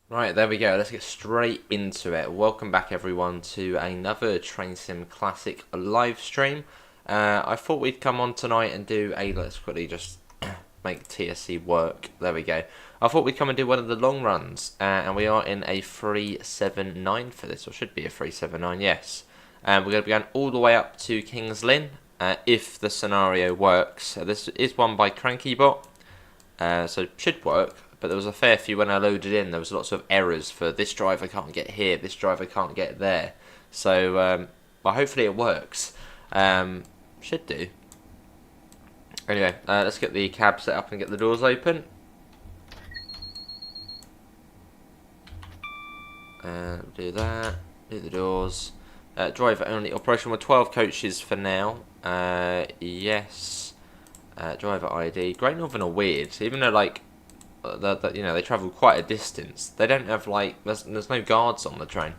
Right, there we go. Let's get straight into it. Welcome back, everyone, to another Train Sim Classic live stream. I thought we'd come on tonight and do a... Let's quickly just make TSC work. There we go. I thought we'd come and do one of the long runs, and we are in a 379 for this, or should be a 379, yes. We're going to be going all the way up to Kings Lynn, if the scenario works. This is one by CrankyBot, so it should work. But there was a fair few when I loaded in. There was lots of errors for this driver can't get here, this driver can't get there. So, well, hopefully it works. Should do. Anyway, let's get the cab set up and get the doors open. Do that. Do the doors. Driver only operation with 12 coaches for now. Yes. Driver ID. Great Northern are weird, even though like. You know, they travel quite a distance. They don't have like there's no guards on the train.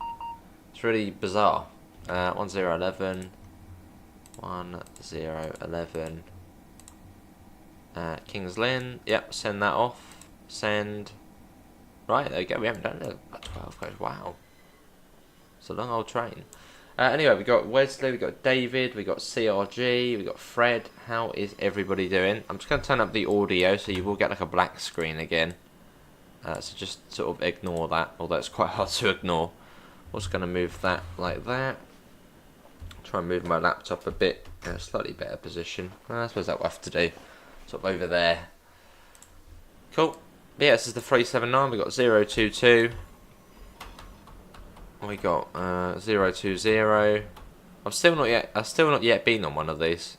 It's really bizarre. 1011 1011 Kings Lynn. Yep, send that off. Send. Right, there we go. We haven't done it. 12 coach. Wow, it's a long old train. Anyway, we got Wesley, we got David, we got CRG, we got Fred. How is everybody doing? I'm just going to turn up the audio so you will get like a black screen again. So just sort of ignore that, although it's quite hard to ignore. I'm just going to move that like that. Try and move my laptop a bit in a slightly better position. I suppose that will have to do. Sort of over there. Cool. Yeah, this is the 379. We got 022. We got 020. I've still not yet been on one of these.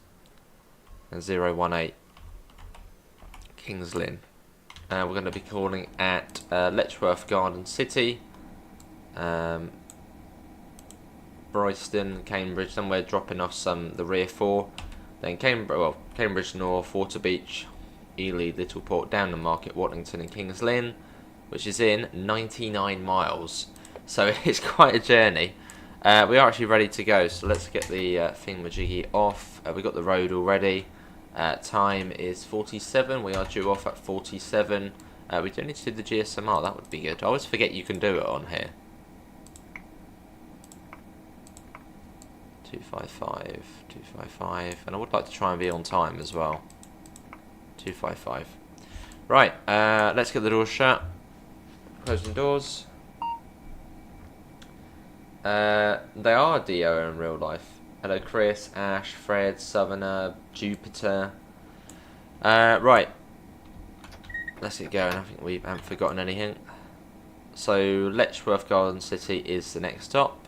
And 018 Kings Lynn. We're going to be calling at Letchworth Garden City, Bryston, Cambridge. Then we're dropping off the rear four. Then Cambridge North, Waterbeach, Ely, Littleport, Downham Market, Watlington, and Kings Lynn, which is in 99 miles. So it's quite a journey. We are actually ready to go, so let's get the thingamajiggy off. We got the road already. Time is 47. We are due off at 47. We do need to do the GSMR. That would be good. I always forget you can do it on here. 255, 255, and I would like to try and be on time as well. 255. Right. Let's get the doors shut. Closing doors. They are Dio in real life. Hello Chris, Ash, Fred, Southerner, Jupiter. Right. Let's get going. I think we haven't forgotten anything. So Letchworth Garden City is the next stop.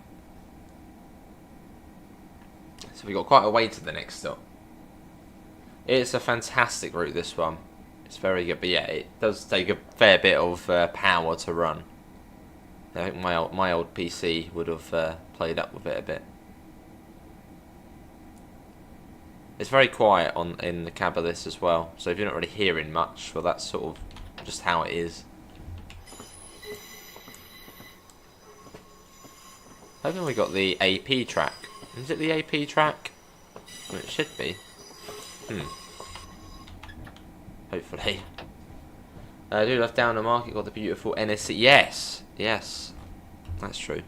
So we've got quite a way to the next stop. It's a fantastic route, this one. It's very good, but yeah, it does take a fair bit of power to run. I think my old PC would have played up with it a bit. It's very quiet in the cab of this as well, so if you're not really hearing much, well, that's sort of just how it is. I think we got the AP track. Is it the AP track? Well, it should be. Hopefully. Do left down the market, got the beautiful NSC. Yes, yes, that's true.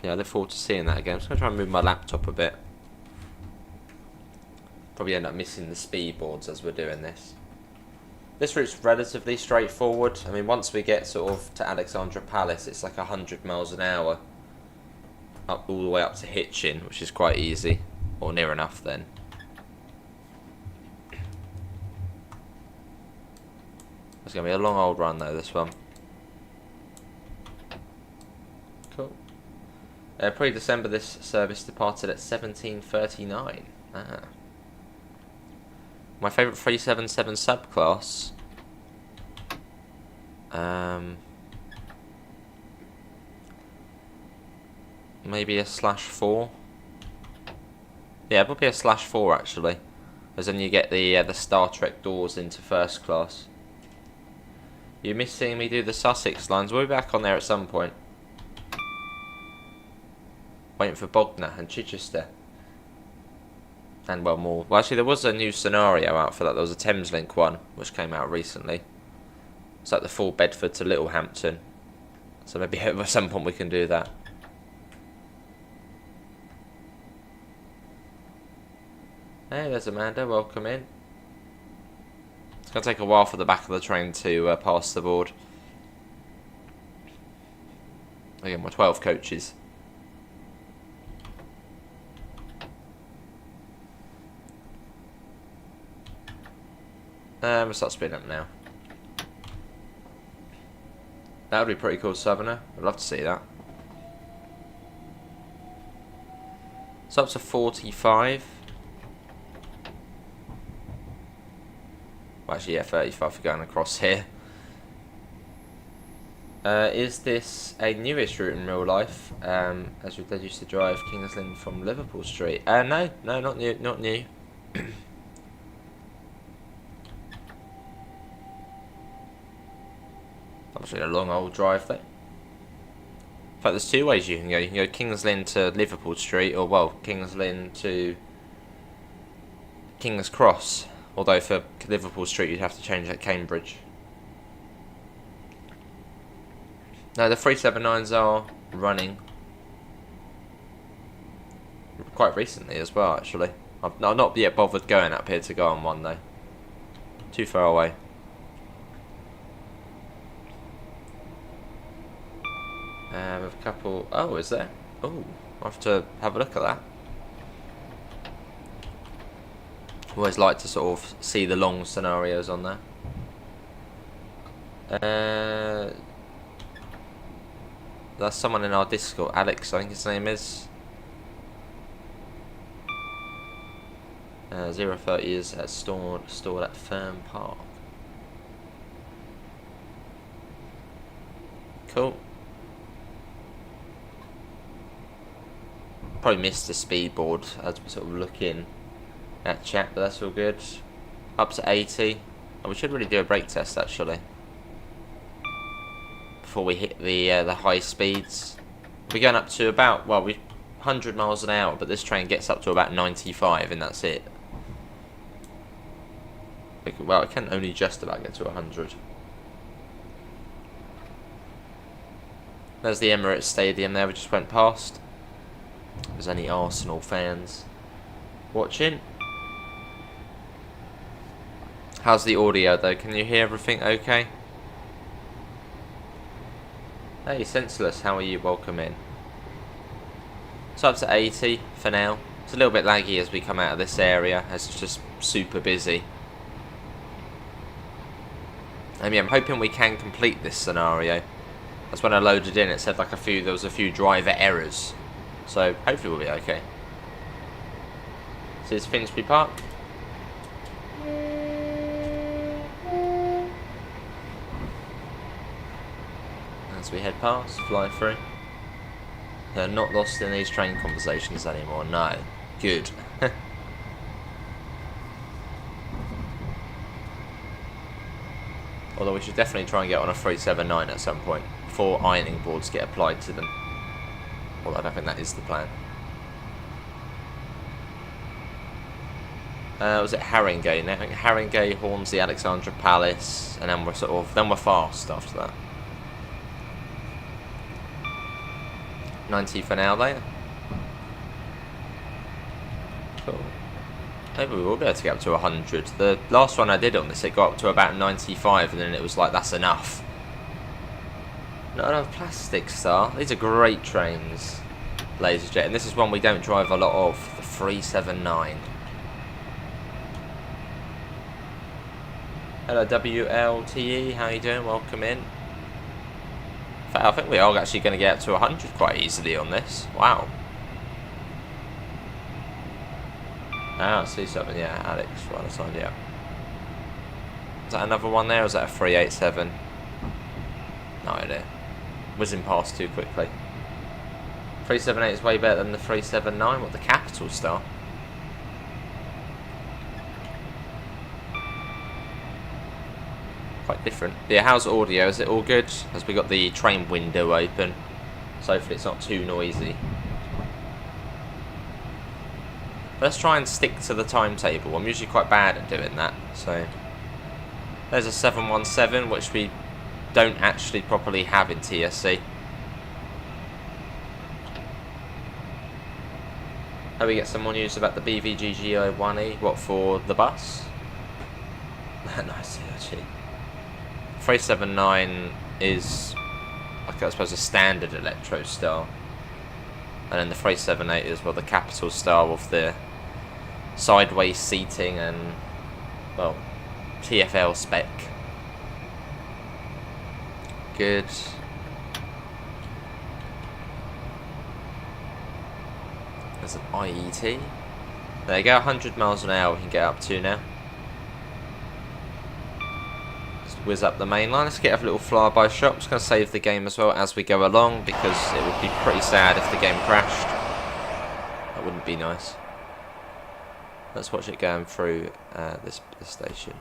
Yeah, I look forward to seeing that again. I'm just going to try and move my laptop a bit. Probably end up missing the speed boards as we're doing this. This route's relatively straightforward. I mean, once we get sort of to Alexandra Palace, it's like 100 miles an hour. Up all the way up to Hitchin, which is quite easy. Or near enough then. It's going to be a long old run though, this one. Cool. Pre-December, this service departed at 17:39. My favourite 377 subclass. Maybe a /4. Yeah, probably a /4 actually. As then you get the Star Trek doors into first class. You're missing me do the Sussex lines. We'll be back on there at some point. Waiting for Bognor and Chichester. And well, more. Well, actually, there was a new scenario out for that. There was a Thameslink one, which came out recently. It's like the full Bedford to Littlehampton. So maybe at some point we can do that. Hey, there's Amanda. Welcome in. It's going to take a while for the back of the train to pass the board. Again, we're 12 coaches. We'll start speeding up now. That would be pretty cool, Southerner. I'd love to see that. So up to 45. Well, actually, yeah, 35 for going across here. Is this a newish route in real life? As we did used to drive Kings Lynn from Liverpool Street. No, not new, not new. Obviously a long old drive though. In fact, there's two ways you can go. You can go Kings Lynn to Liverpool Street, or well, Kings Lynn to Kings Cross. Although for Liverpool Street you'd have to change at Cambridge. No, the 379s are running quite recently as well, actually. I've not yet bothered going up here to go on one though. Too far away. With a couple. Oh, is there? Oh, I'll have to have a look at that. Always like to sort of see the long scenarios on there. That's someone in our Discord, Alex, I think his name is. 030 is stored at Fern Park. Cool. Probably missed the speed board as we're sort of looking at chat, but that's all good. Up to 80. Oh, we should really do a brake test actually before we hit the high speeds. We're going up to about 100 miles an hour, but this train gets up to about 95, and that's it. Well, it can only just about get to 100. There's the Emirates Stadium there we just went past. If there's any Arsenal fans watching. How's the audio though? Can you hear everything okay? Hey, Senseless, how are you? Welcome in. So up to 80 for now. It's a little bit laggy as we come out of this area, as it's just super busy. Yeah, I'm hoping we can complete this scenario. That's when I loaded in, it said like there was a few driver errors. So hopefully we'll be okay. This is Finsbury Park. As we head past, fly through. They're not lost in these train conversations anymore, no. Good. Although we should definitely try and get on a 379 at some point before ironing boards get applied to them. Although I don't think that is the plan. Was it Haringey? I think Haringey, Hornsey, Alexandra Palace, and then we're fast after that. 90 for now though. Cool. Maybe we will be able to get up to 100. The last one I did on this, it got up to about 95, and then it was like, that's enough. Not enough plastic star. These are great trains, LaserJet, and this is one we don't drive a lot of, the 379. Hello WLTE, how you doing? Welcome in. In fact, I think we are actually going to get up to 100 quite easily on this. Wow. Ah, I see something, yeah, Alex, right aside, yeah. Is that another one there, or is that a 387? No idea. Whizzing past too quickly. 378 is way better than the 379. What, the capital star? Quite different. Yeah, how's audio? Is it all good? As we got the train window open, so hopefully it's not too noisy. Let's try and stick to the timetable. I'm usually quite bad at doing that. So there's a 717, which we don't actually properly have in TSC. How we get some more news about the BVGGI1E? What, for the bus? Nice, actually. 379 is, I suppose, a standard electro style. And then the 378 is, well, the capital style of the sideways seating and, well, TFL spec. Good. There's an IET. There you go, 100 miles an hour we can get up to now. Just whiz up the main line. Let's get a little flyby shot. I'm just going to save the game as well as we go along, because it would be pretty sad if the game crashed. That wouldn't be nice. Let's watch it going through this station.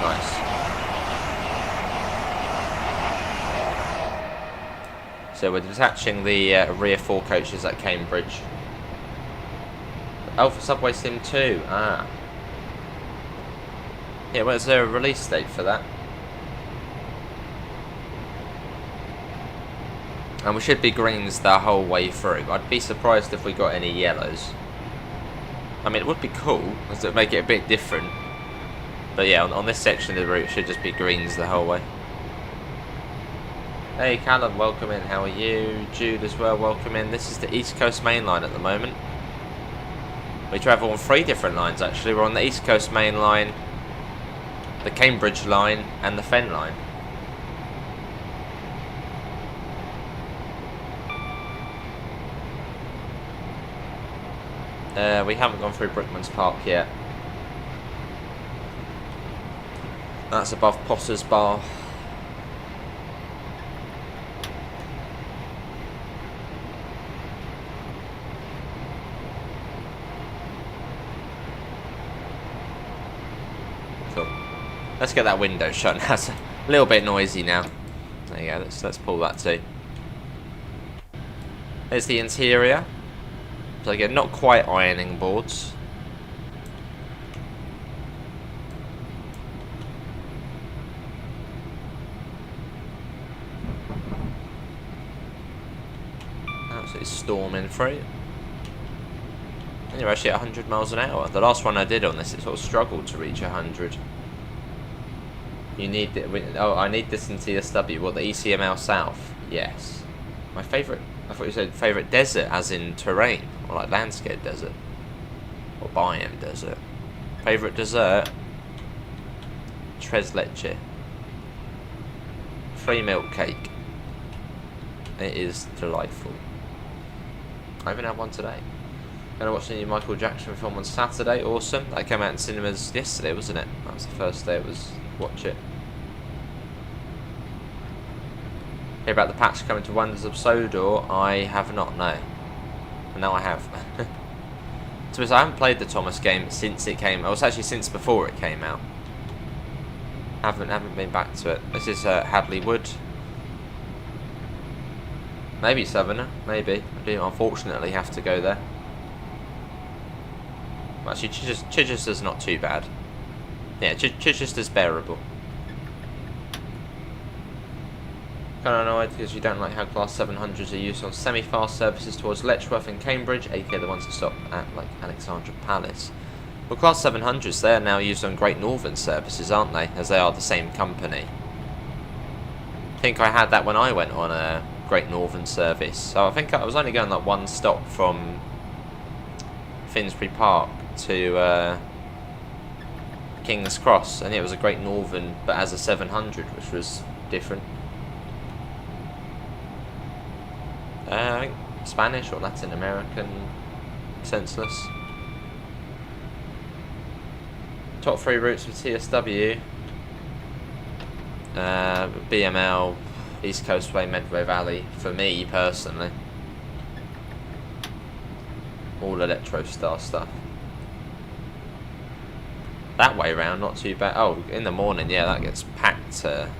Nice. So we're detaching the rear four coaches at Cambridge. Oh, for Subway Sim 2. Ah. Yeah, well, is there a release date for that? And we should be greens the whole way through. I'd be surprised if we got any yellows. I mean, it would be cool, because it would make it a bit different. But yeah, on this section of the route, it should just be greens the whole way. Hey Callum, welcome in. How are you? Jude as well, welcome in. This is the East Coast Main Line at the moment. We travel on 3 different lines actually. We're on the East Coast Main Line, the Cambridge line, and the Fen line. We haven't gone through Brickman's Park yet. That's above Potter's Bar. Cool. Let's get that window shut. That's a little bit noisy now. There you go. Let's pull that too. There's the interior. So again, not quite ironing boards. Absolutely storming through. And you're actually at 100 miles an hour. The last one I did on this, it sort of struggled to reach 100. You need it. Oh, I need this in TSW. What, the ECML South? Yes. My favourite. I thought you said favourite desert, as in terrain, or like landscape desert, or biome desert. Favourite dessert? Tres leche. Free milk cake. It is delightful. I haven't had one today. Gonna watch the new Michael Jackson film on Saturday. Awesome. That came out in cinemas yesterday, wasn't it? That was the first day it was watch it. Hear about the patch coming to Wonders of Sodor? I have not, no. No, I have. So I haven't played the Thomas game since it came. It was actually since before it came out. Haven't been back to it. This is Hadley Wood. Maybe Southerner, maybe. I do unfortunately have to go there. Actually, Chichester's not too bad. Yeah, Chichester's bearable. Kind of annoyed because you don't like how Class 700s are used on semi-fast services towards Letchworth and Cambridge, aka the ones that stop at like Alexandra Palace. Well, Class 700s, they are now used on Great Northern services, aren't they? As they are the same company. I think I had that when I went on a Great Northern service. So I think I was only going like one stop from Finsbury Park to Kings Cross, and it was a Great Northern, but as a 700, which was different. I think Spanish or Latin American, senseless. Top 3 routes for TSW. BML, East Coast Way, Medway Valley, for me personally. All Electro Star stuff. That way round, not too bad. Oh, in the morning, yeah, that gets packed to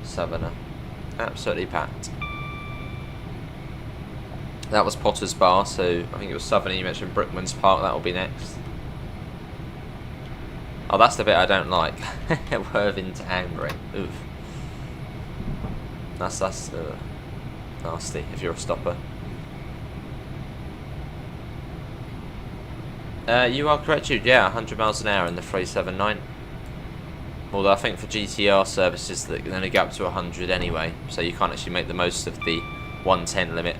Southerner. Absolutely packed. That was Potter's Bar, so I think it was Southerner. You mentioned Brickman's Park, that will be next. Oh, that's the bit I don't like. Worthing to Angry. Oof. That's nasty if you're a stopper. You are correct, Jude. Yeah, 100 miles an hour in the 379. Although I think for GTR services that can only go up to 100 anyway, so you can't actually make the most of the 110 limit,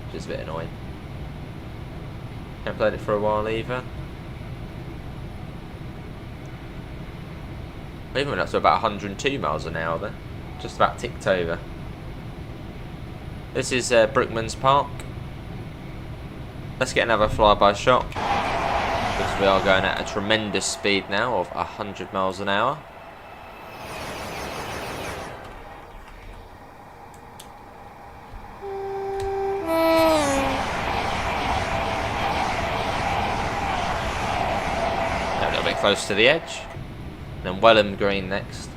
which is a bit annoying. Haven't played it for a while either. We even went up to about 102 miles an hour there. Just about ticked over. This is Brookman's Park. Let's get another flyby shot. Because we are going at a tremendous speed now of 100 miles an hour. A little bit close to the edge. And then Welham Green next.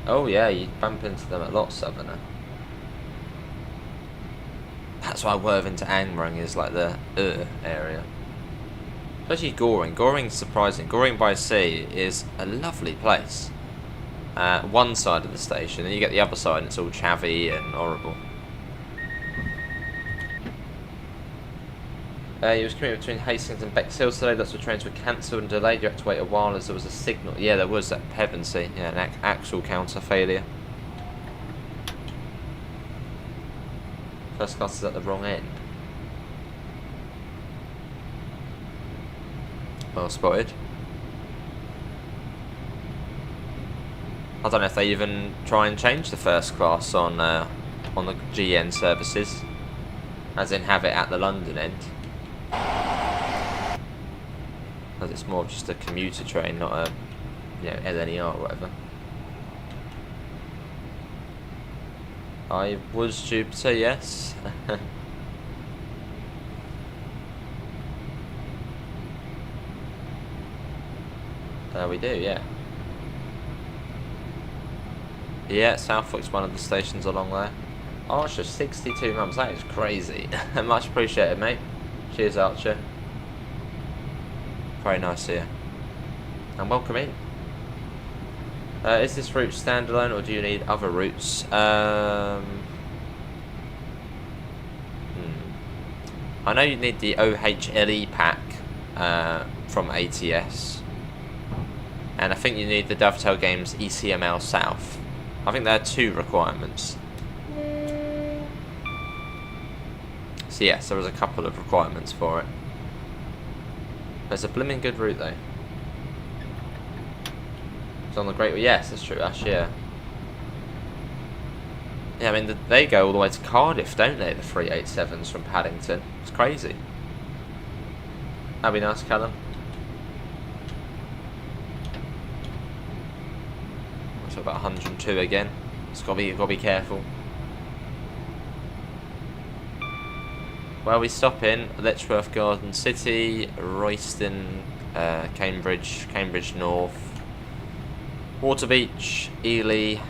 Oh yeah, you bump into them a lot, Southerner. That's why Worthing to Angmering is like the area. Especially Goring. Goring's surprising. Goring by Sea is a lovely place. One side of the station, and you get the other side and it's all chavvy and horrible. You was commuting between Hastings and Bexhill today. Lots of trains were cancelled and delayed. You had to wait a while as there was a signal. Yeah, there was at Pevensey. Yeah, an axle counter failure. First class is at the wrong end. Well spotted. I don't know if they even try and change the first class on the GN services, as in have it at the London end. As it's more of just a commuter train, not a LNER or whatever. I was Jupiter, yes. We do, yeah. Yeah, Southwick's one of the stations along there. Archer, 62 months, that is crazy. Much appreciated, mate. Cheers, Archer. Very nice here. And welcome in. Is this route standalone or do you need other routes? I know you need the OHLE pack from ATS. And I think you need the Dovetail Games ECML South. I think there are 2 requirements. So yes, there was a couple of requirements for it. There's a blimmin' good route though. It's on the Great... Yes, that's true, Ash, yeah. Yeah, I mean, they go all the way to Cardiff, don't they, the 387s from Paddington. It's crazy. That'd be nice, Callum. So about 102 again. It's gotta be careful. Well, we stop in Letchworth Garden City, Royston, Cambridge North, Waterbeach, Ely,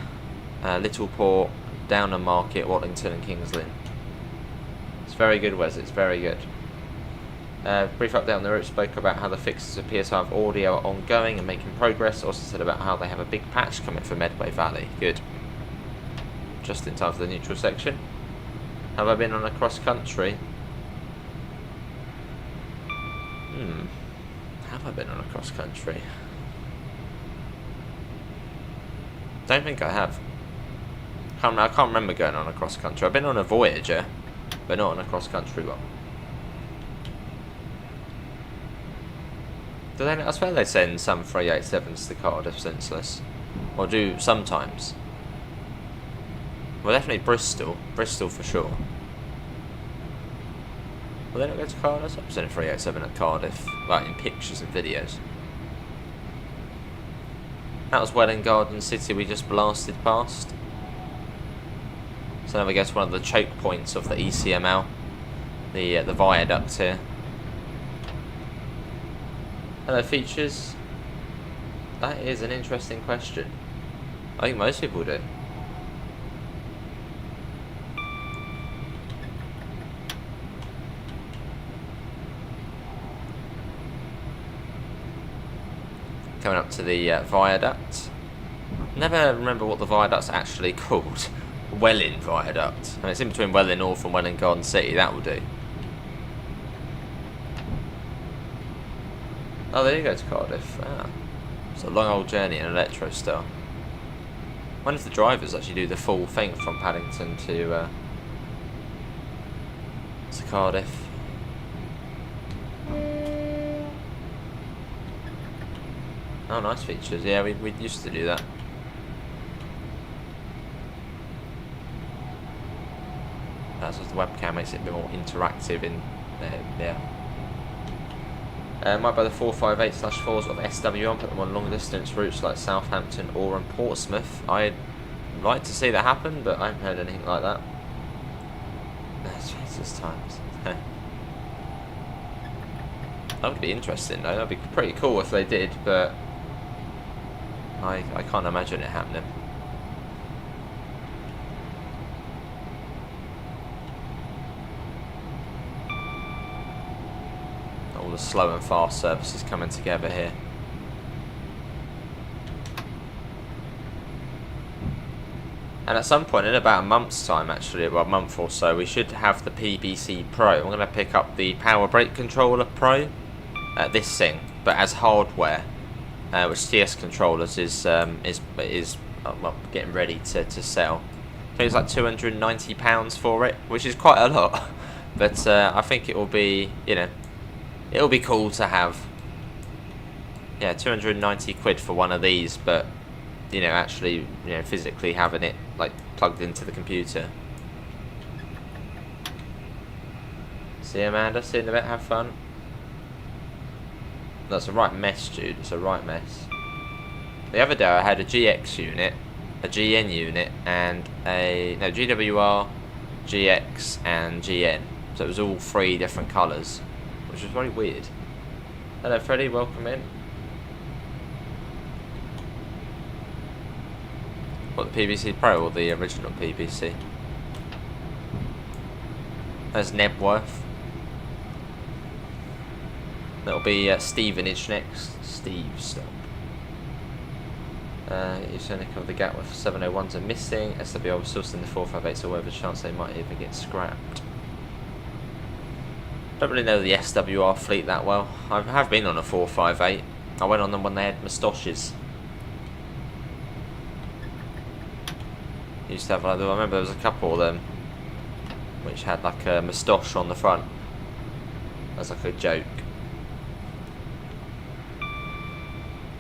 Littleport, Downham Market, Watlington and Kings Lynn. It's very good, Wes, it's very good. Brief update on the route, spoke about how the fixes of PS5 audio are ongoing and making progress. Also said about how they have a big patch coming for Medway Valley. Good. Just in time for the neutral section. Have I been on a cross country? Have I been on a cross country? Don't think I have. I can't remember going on a cross country. I've been on a Voyager, but not on a cross country one. Do they? I swear they send some 387s to Cardiff senseless, or do sometimes. Well, definitely Bristol for sure. Will they not go to Cardiff? I've seen a 387 at Cardiff, like in pictures and videos. That was Welwyn Garden City we just blasted past. So now we go to one of the choke points of the ECML, the viaduct here. Hello, features. That is an interesting question. I think most people do. Coming up to the viaduct. Never remember what the viaduct's actually called. Welling Viaduct. And it's in between Welling North and Welling Garden City. That will do. Oh, there you go to Cardiff. Ah. It's a long old journey in Electro Star. I wonder if the drivers actually do the full thing from Paddington to Cardiff. Oh, nice features. Yeah, we used to do that. That's what the webcam makes it a bit more interactive in there. Might buy the 458/4s of SW1, put them on long distance routes like Southampton or in Portsmouth. I'd like to see that happen, but I haven't heard anything like that. That's just times. That would be interesting though, that'd be pretty cool if they did, but I can't imagine it happening. All the slow and fast services coming together here. And at some point in about a month's time, actually, about a month or so, we should have the PBC Pro. I'm going to pick up the Power Brake Controller Pro, this thing, but as hardware, which TS Controllers is well, getting ready to sell. I think it's like £290 for it, which is quite a lot, but I think it will be, you know, it'll be cool to have. Yeah, 290 quid for one of these, but you know, actually, you know, physically having it like plugged into the computer. See, Amanda, see you in a bit, have fun. That's a right mess, dude. It's a right mess. The other day I had a GX unit, a GN unit, and a GWR, GX, and GN. So it was all three different colours, which was very weird. Hello, Freddie. Welcome in. What, the PBC Pro or the original PBC? There's Nebworth. That'll be Stevenage next. Steve, stop. You're saying a couple of the Gatworth 701s are missing. SWR was still in the 458, so whatever chance they might even get scrapped. Don't really know the SWR fleet that well. I have been on a 458. I went on them when they had moustaches. Used to have like, I remember there was a couple of them which had like a moustache on the front. That's like a joke.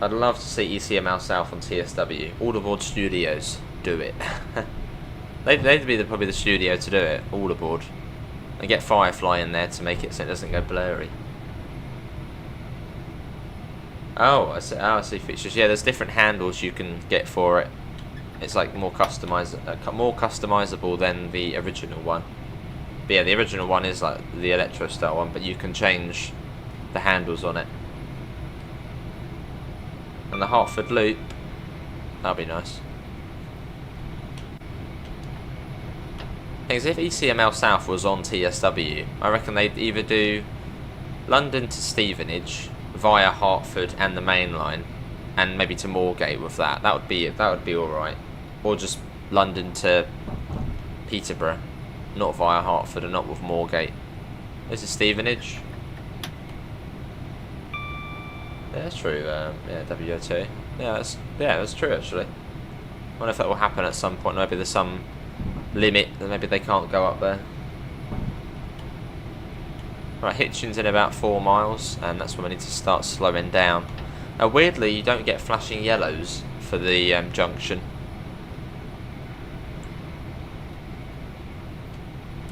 I'd love to see ECML South on TSW. All aboard studios, do it. they'd be probably the studio to do it. All aboard. And get Firefly in there to make it so it doesn't go blurry. Oh, I see features. Yeah, there's different handles you can get for it. It's like more customizable than the original one. But yeah, the original one is like the Electro style one, but you can change the handles on it. And the Hertford loop, that'll be nice. Thing is, if ECML South was on TSW, I reckon they'd either do London to Stevenage via Hertford and the Mainline, and maybe to Moorgate with that. That would be all right. Or just London to Peterborough, not via Hertford and not with Moorgate. This is Stevenage. Yeah, that's true. Yeah, WO2. Yeah, that's true actually. I wonder if that will happen at some point. Maybe there's some limit that maybe they can't go up there. Right, Hitchin's in about 4 miles, and that's when we need to start slowing down. Weirdly, you don't get flashing yellows for the junction.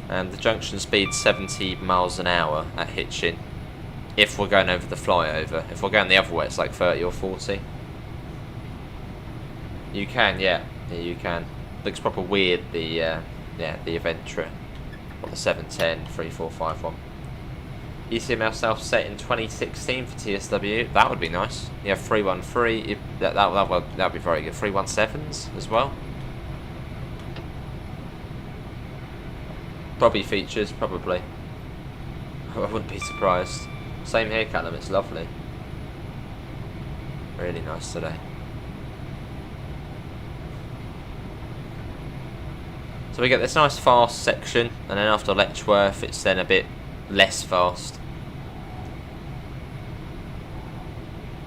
And the junction speed's 70 miles an hour at Hitchin. If we're going over the flyover. If we're going the other way, it's like 30 or 40. You can, yeah. Yeah, you can. Looks proper weird, the Aventura. Or the 710 3451. ECML South set in 2016 for TSW. That would be nice. Yeah, 313. That'd be very good. 317s as well. Probably features, probably. I wouldn't be surprised. Same here, Callum. It's lovely. Really nice today. So we get this nice fast section, and then after Letchworth it's then a bit less fast.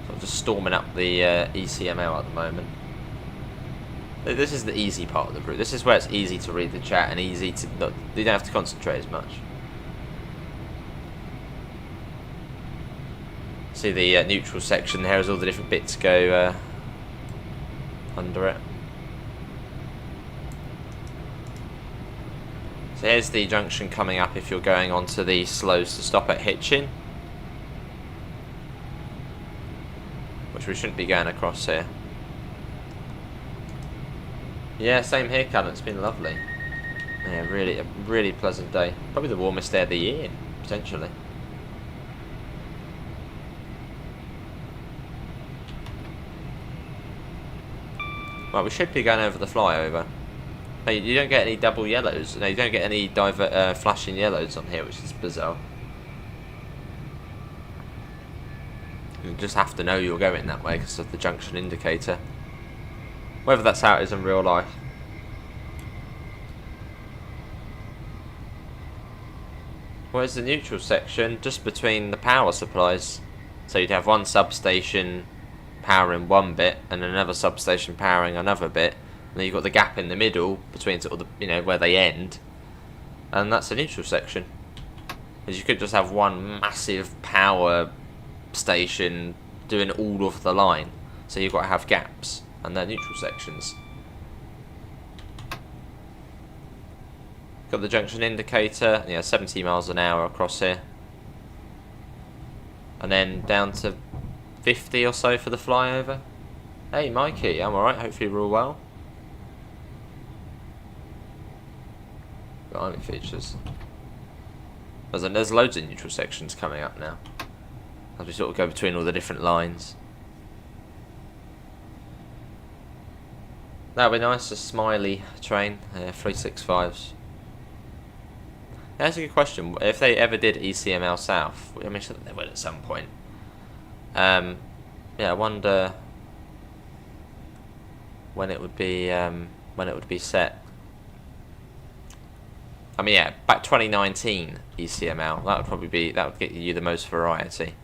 So I'm just storming up the ECML at the moment. This is the easy part of the route. This is where it's easy to read the chat and easy to not, you don't have to concentrate as much. See the neutral section there as all the different bits go under it. So here's the junction coming up if you're going onto the slows to stop at Hitchin, which we shouldn't be going across here. Yeah, same here, Callum. It's been lovely. Yeah, a really pleasant day. Probably the warmest day of the year, potentially. Right, we should be going over the flyover. No, you don't get any double yellows. No, you don't get any flashing yellows on here, which is bizarre. You just have to know you're going that way because of the junction indicator. Whether that's how it is in real life. Where's the neutral section? Just between the power supplies. So you'd have one substation powering one bit and another substation powering another bit. And then you've got the gap in the middle between sort of the, where they end. And that's the neutral section. Because you could just have one massive power station doing all of the line. So you've got to have gaps. And they're neutral sections. Got the junction indicator, 70 miles an hour across here. And then down to 50 or so for the flyover. Hey Mikey, I'm alright, hopefully we're all well. Got only features. There's loads of neutral sections coming up now. As we sort of go between all the different lines. That would be nice, a smiley train, 365s. That's a good question. If they ever did ECML South, I mean, they would at some point. Yeah, I wonder when it would be set. I mean, yeah, back 2019 ECML. That would get you the most variety.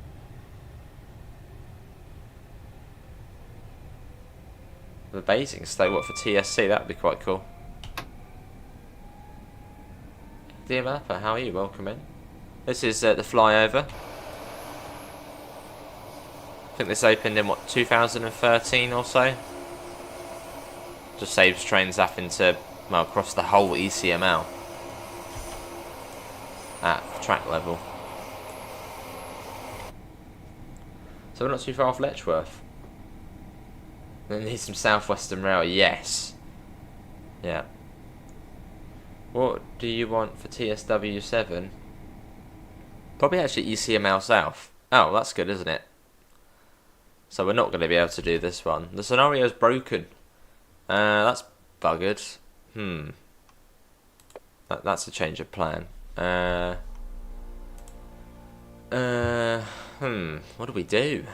The basing state, what for TSC? That would be quite cool. Dear developer, how are you? Welcome in. This is the flyover. I think this opened in what, 2013 or so. Just saves trains having to across the whole ECML at track level. So we're not too far off Letchworth. We need some Southwestern Rail, yes. Yeah. What do you want for TSW7? Probably actually ECML South. Oh, that's good, isn't it? So we're not going to be able to do this one. The scenario's broken. That's buggered. That's a change of plan. What do we do?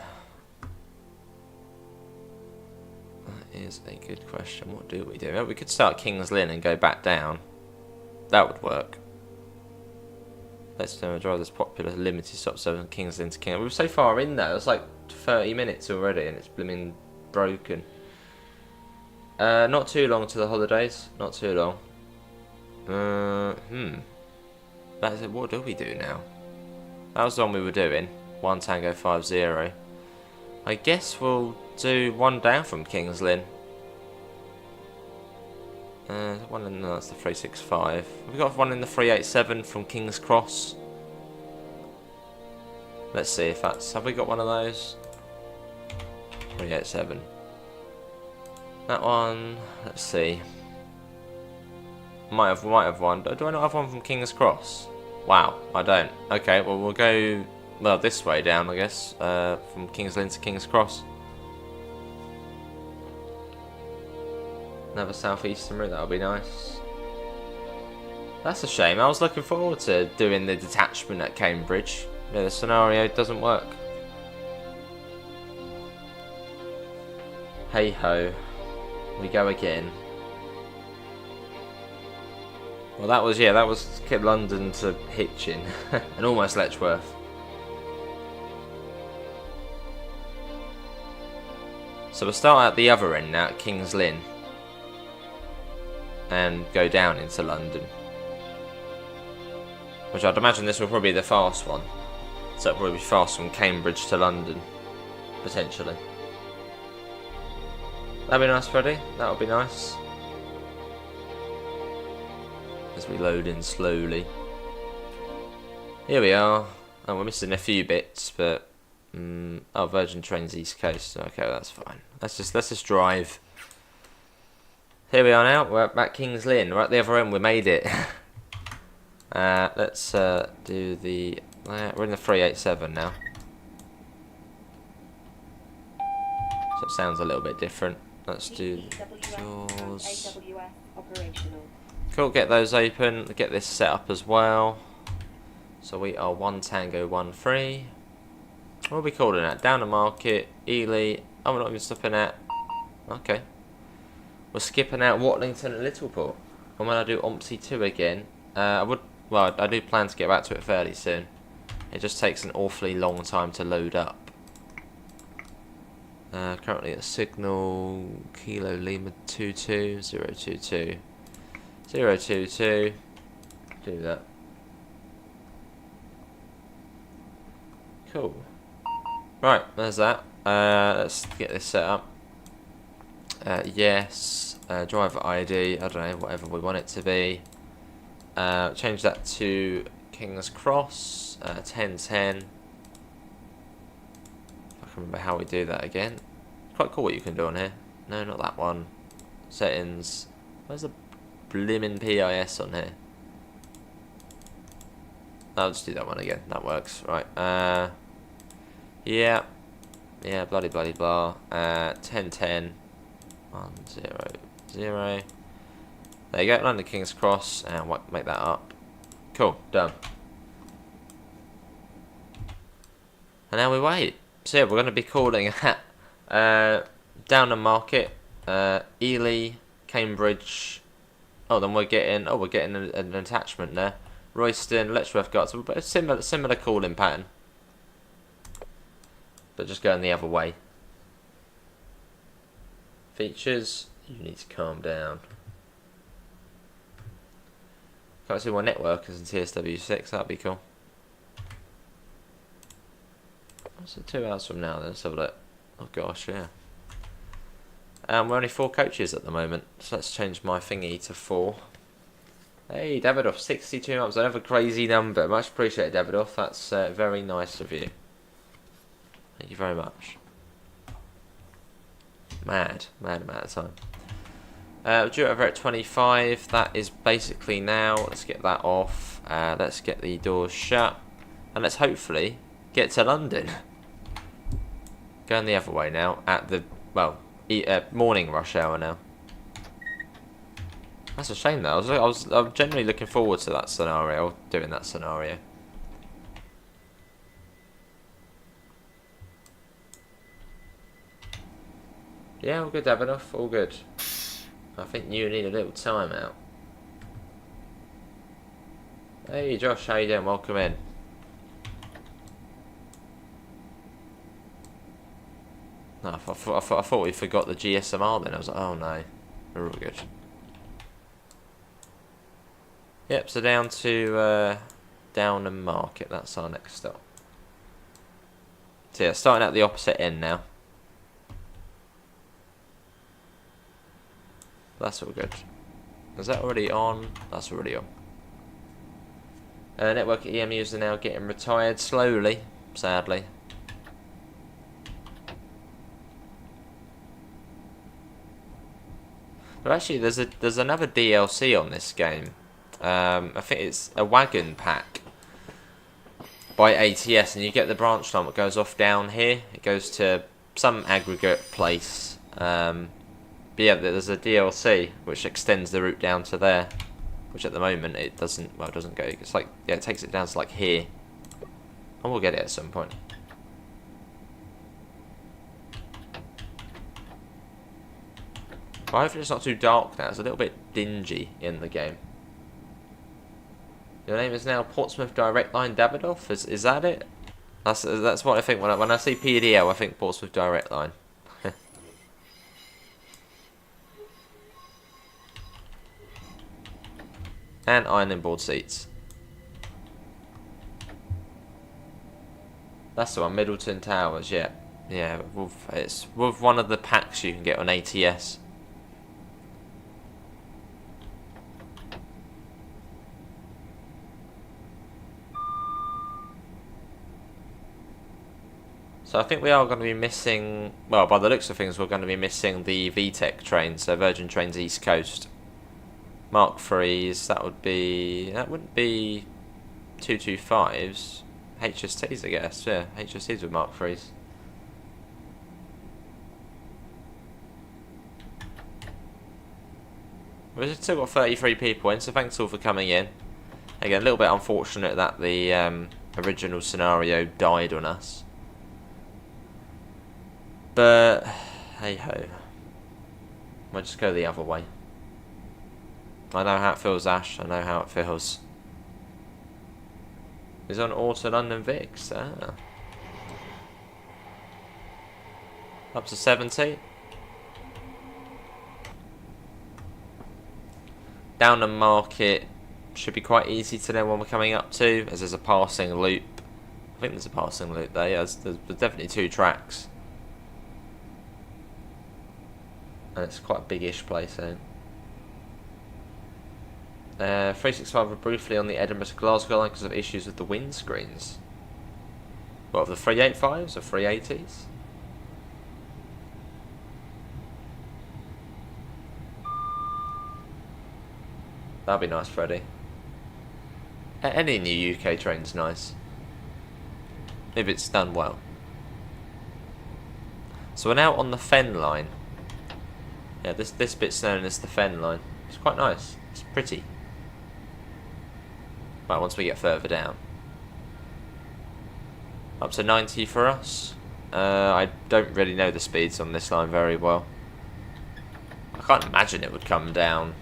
That is a good question. What do we do? Well, we could start Kings Lynn and go back down. That would work. Let's drive this popular limited stop service from Kings Lynn to King. We were so far in there. It's like 30 minutes already, and it's blooming broken. Not too long to the holidays. Not too long. That's it. What do we do now? That was the one we were doing. 1 Tango 50. I guess we'll do one down from Kings Lynn. One in that's the 365. We've got one in the 387 from King's Cross. Let's see if that's. Have we got one of those? 387. That one. Let's see. Might have one. Do I not have one from King's Cross? Wow, I don't. Okay, well we'll go this way down, I guess. From Kings Lynn to King's Cross. Another southeastern route, that'll be nice. That's a shame. I was looking forward to doing the detachment at Cambridge. Yeah, the scenario doesn't work. Hey ho, we go again. Well, that was Kip London to Hitchin, and almost Letchworth. So we'll start at the other end now, at Kings Lynn, and go down into London. Which I'd imagine this will probably be the fast one. So it'll probably be fast from Cambridge to London, potentially. That'd be nice, Freddie. That would be nice. As we load in slowly. Here we are. Oh, we're missing a few bits, but oh, Virgin Trains East Coast. Okay, well, that's fine. Let's just drive. Here we are now. We're at Kings Lynn. We're at the other end. We made it. Let's do the. We're in the 387 now. So it sounds a little bit different. Let's do yours. Cool. Get those open. Get this set up as well. So we are 1 Tango 1 3. What are we calling that? Down the Market, Ely. Oh, we're not even stopping at. Okay. We're skipping out Watlington and Littleport. And when I do OMSI 2 again, I do plan to get back to it fairly soon. It just takes an awfully long time to load up. Currently at Signal Kilo Lima 22 022 022. Do that. Cool. Right, there's that. Let's get this set up. Yes. Driver ID. I don't know, whatever we want it to be. Change that to Kings Cross. 1010. I can remember how we do that again. Quite cool what you can do on here. No, not that one. Settings. Where's the blimmin' PIS on here? I'll just do that one again. That works. Right. Yeah, bloody blah. 1010 100. There you go, London King's Cross, and make that up. Cool, done. And now we wait. So yeah, we're going to be calling at Down the Market, Ely, Cambridge. Oh, then we're getting an attachment there. Royston, Letchworth Guards, but a similar calling pattern. But just going the other way. Features, you need to calm down. Can't see my network is in TSW6, that'd be cool. What's it 2 hours from now then? Let's have a look. Oh gosh, yeah. We're only 4 coaches at the moment, so let's change my thingy to 4. Hey, Davidoff, 62 months, another crazy number. Much appreciated, Davidoff. That's very nice of you. Thank you very much. Mad amount of time. Due over at 25. That is basically now. Let's get that off. Let's get the doors shut, and let's hopefully get to London. Going the other way now at the morning rush hour now. That's a shame though. I'm generally looking forward to that scenario, doing that scenario. Yeah, all good, Davidoff, all good. I think you need a little time out. Hey Josh, how you doing? Welcome in. No, I thought we forgot the GSMR then. I was like, oh no, we're all good. Yep, so down to Downham Market. That's our next stop. So yeah, starting at the opposite end now. That's all good. Is that already on? That's already on. Network EMUs are now getting retired slowly, sadly. But actually, there's another DLC on this game. I think it's a wagon pack by ATS, and you get the branch line that goes off down here. It goes to some aggregate place. But yeah, there's a DLC which extends the route down to there, which at the moment it doesn't. Well, it doesn't go. It's like, yeah, it takes it down to like here, and we'll get it at some point. But hopefully it's not too dark now. It's a little bit dingy in the game. Your name is now Portsmouth Direct Line Davidoff. Is that it? That's what I think when I see PDL. I think Portsmouth Direct Line. And ironing board seats. That's the one, Middleton Towers. Yeah, yeah. It's with one of the packs you can get on ATS. So I think we are going to be missing, well, by the looks of things, we're going to be missing the VTEC train, so Virgin Trains East Coast. Mark 3s, that wouldn't be 225s. HSTs, I guess, yeah, HSTs with Mark 3s. We've still got 33 people in, so thanks all for coming in. Again, a little bit unfortunate that the original scenario died on us. But, hey ho. We'll just go the other way. I know how it feels, Ash. I know how it feels. He's on Auto London Vix. Ah. Up to 70. Downham Market should be quite easy to know when we're coming up to, as there's a passing loop. I think there's a passing loop there. Yeah, there's definitely 2 tracks. And it's quite a big-ish place, eh? 365 were briefly on the Edinburgh to Glasgow line because of issues with the windscreens. What, of the 385s or 380s? That'd be nice, Freddie. Any new UK train's nice, if it's done well. So we're now on the Fen line. Yeah, this bit's known as the Fen line. It's quite nice. It's pretty. Well, once we get further down. Up to 90 for us. I don't really know the speeds on this line very well. I can't imagine it would come down.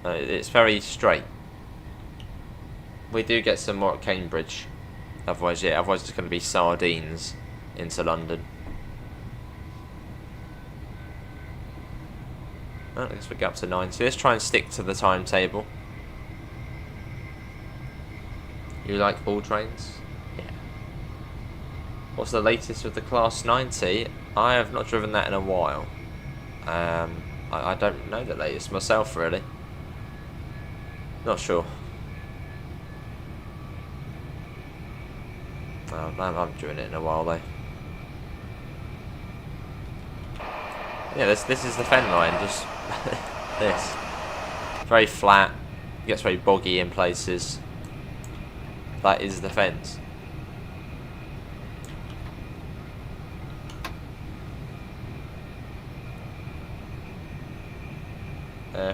It's very straight. We do get some more at Cambridge. Otherwise it's going to be sardines into London. Well, I guess we get up to 90. Let's try and stick to the timetable. You like all trains? Yeah. What's the latest with the Class 90? I have not driven that in a while. I don't know the latest myself, really. Not sure. I haven't driven it in a while, though. Yeah, this is the Fen line, just this. Very flat, gets very boggy in places. That is the fence.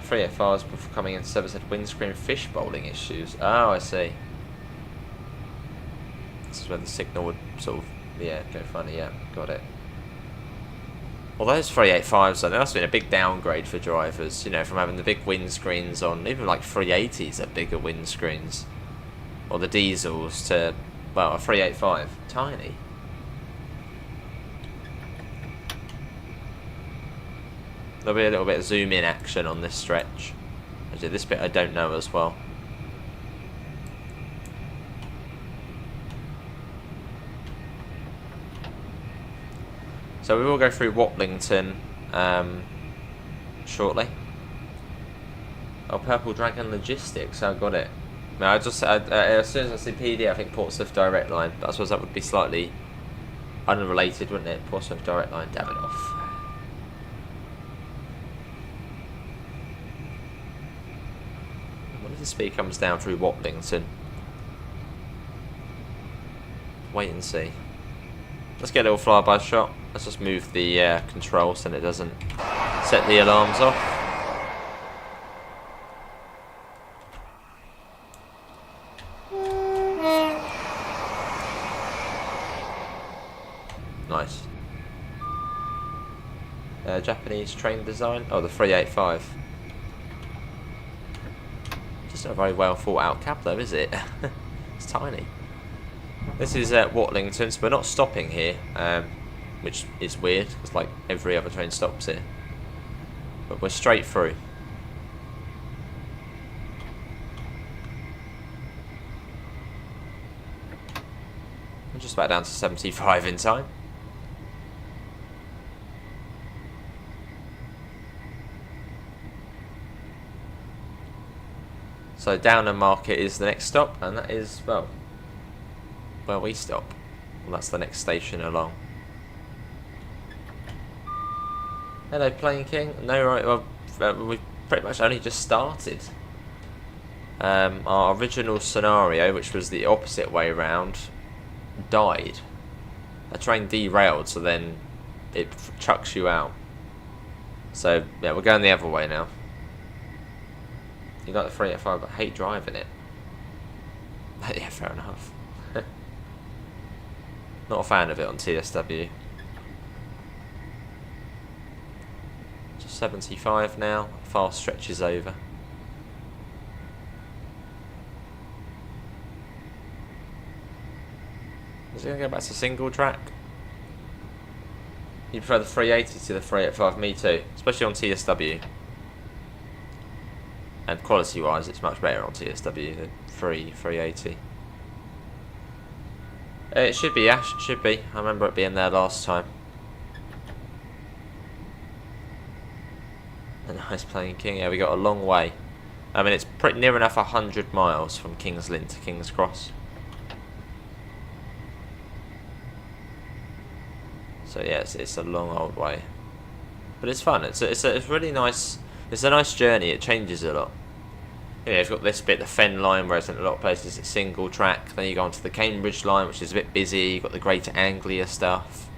Free FRs before coming in service had windscreen fish bowling issues. Oh, I see. This is where the signal would sort of, yeah, go funny, yeah, got it. Well, those 385s, though, that must have been a big downgrade for drivers, you know, from having the big windscreens on, even like 380s are bigger windscreens. Or the diesels to, well, a 385. Tiny. There'll be a little bit of zoom in action on this stretch. Actually, this bit I don't know as well. So we will go through Watlington shortly. Oh, Purple Dragon Logistics, I got it. No, as soon as I see PD, I think Portsmouth Direct Line. But I suppose that would be slightly unrelated, wouldn't it? Portsmouth Direct Line, Davidoff. What if the speed comes down through Watlington? Wait and see. Let's get a little flyby shot. Let's just move the control so that it doesn't set the alarms off. Nice. Japanese train design. Oh, the 385. It's not a very well thought out cab though, is it? It's tiny. This is at Watlington, so we're not stopping here, which is weird, because like every other train stops here. But we're straight through. We're just about down to 75 in time. So Downham Market is the next stop, and that is, well, where we stop. Well, that's the next station along. Hello, Plain King. No, right, well, we've pretty much only just started. Our original scenario, which was the opposite way round, died. A train derailed, so then it chucks you out. So, yeah, we're going the other way now. You like the 385, but I hate driving it. Yeah, fair enough. Not a fan of it on TSW. Just 75 now. Fast stretches over. Is it going to go back to single track? You prefer the 380 to the 385? Me too, especially on TSW. And quality wise, it's much better on TSW than 380. It should be, Ash, it should be. I remember it being there last time. A nice Plain King. Yeah, we got a long way. I mean, it's pretty near enough 100 miles from Kings Lynn to Kings Cross. So yeah, it's a long old way, but it's fun. It's really nice. It's a nice journey. It changes a lot. Yeah, you've got this bit, the Fen line, whereas in a lot of places it's single track. Then you go onto the Cambridge line, which is a bit busy. You've got the Greater Anglia stuff.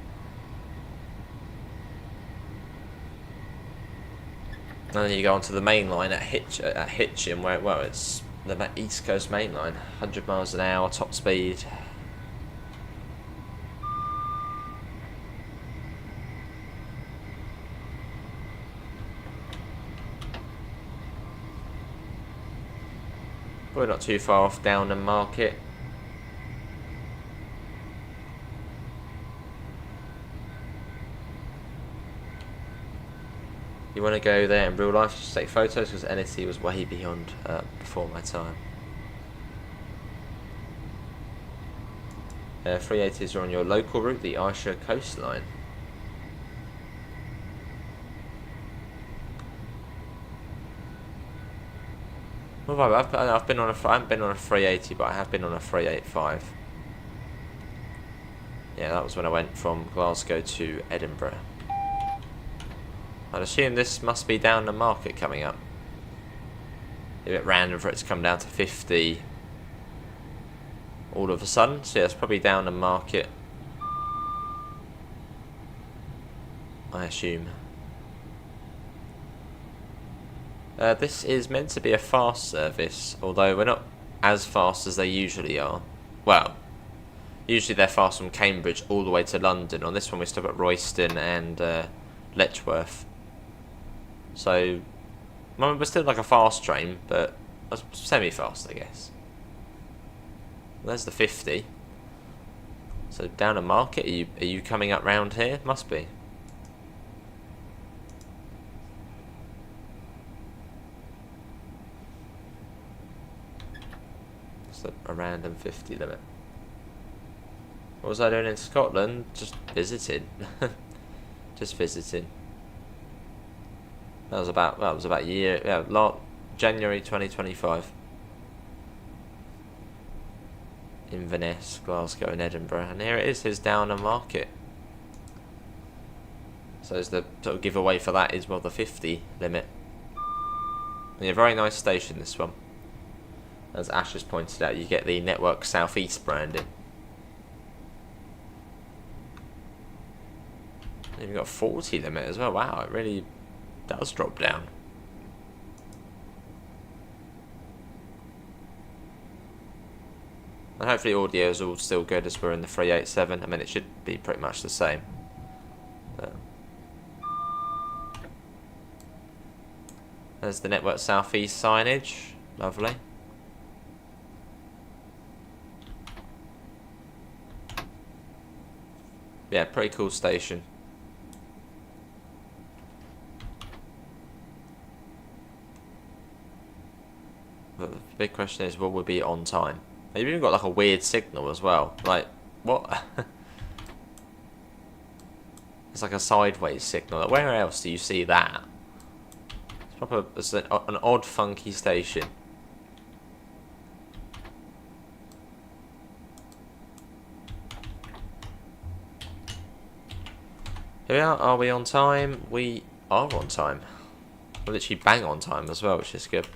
And then you go onto the main line at Hitchin, where, well, it's the East Coast main line, 100 miles an hour, top speed. We're not too far off Downham Market. You want to go there in real life, just take photos, because NSC was way beyond before my time. 380s are on your local route, the Ayrshire coastline. Well, I've been on I haven't been on a 380, but I have been on a 385. Yeah, that was when I went from Glasgow to Edinburgh. I'd assume this must be Downham Market coming up. A bit random for it to come down to 50 all of a sudden. So yeah, it's probably Downham Market, I assume. This is meant to be a fast service, although we're not as fast as they usually are. Well, usually they're fast from Cambridge all the way to London. On this one we stop at Royston and Letchworth. So, well, we're still like a fast train, but semi-fast, I guess. There's the 50. So Downham Market, are you coming up round here? Must be. A random 50 limit. What was I doing in Scotland? Just visiting. Just visiting. That was about January 2025. Inverness, Glasgow and Edinburgh. And here it is, his Downham Market. So as the sort of giveaway for that is, well, the 50 limit. And a very nice station, this one. As Ash has pointed out, you get the Network South East branding. You've got a 40 limit as well. Wow, it really does drop down. And hopefully audio is all still good as we're in the 387. I mean, it should be pretty much the same. But there's the Network South East signage. Lovely. Yeah, pretty cool station. But the big question is, will we be on time? They've even got like a weird signal as well. Like, what? It's like a sideways signal. Like, where else do you see that? It's proper. It's an odd, funky station. Here we are. Are we on time? We are on time. We're literally bang on time as well, which is good.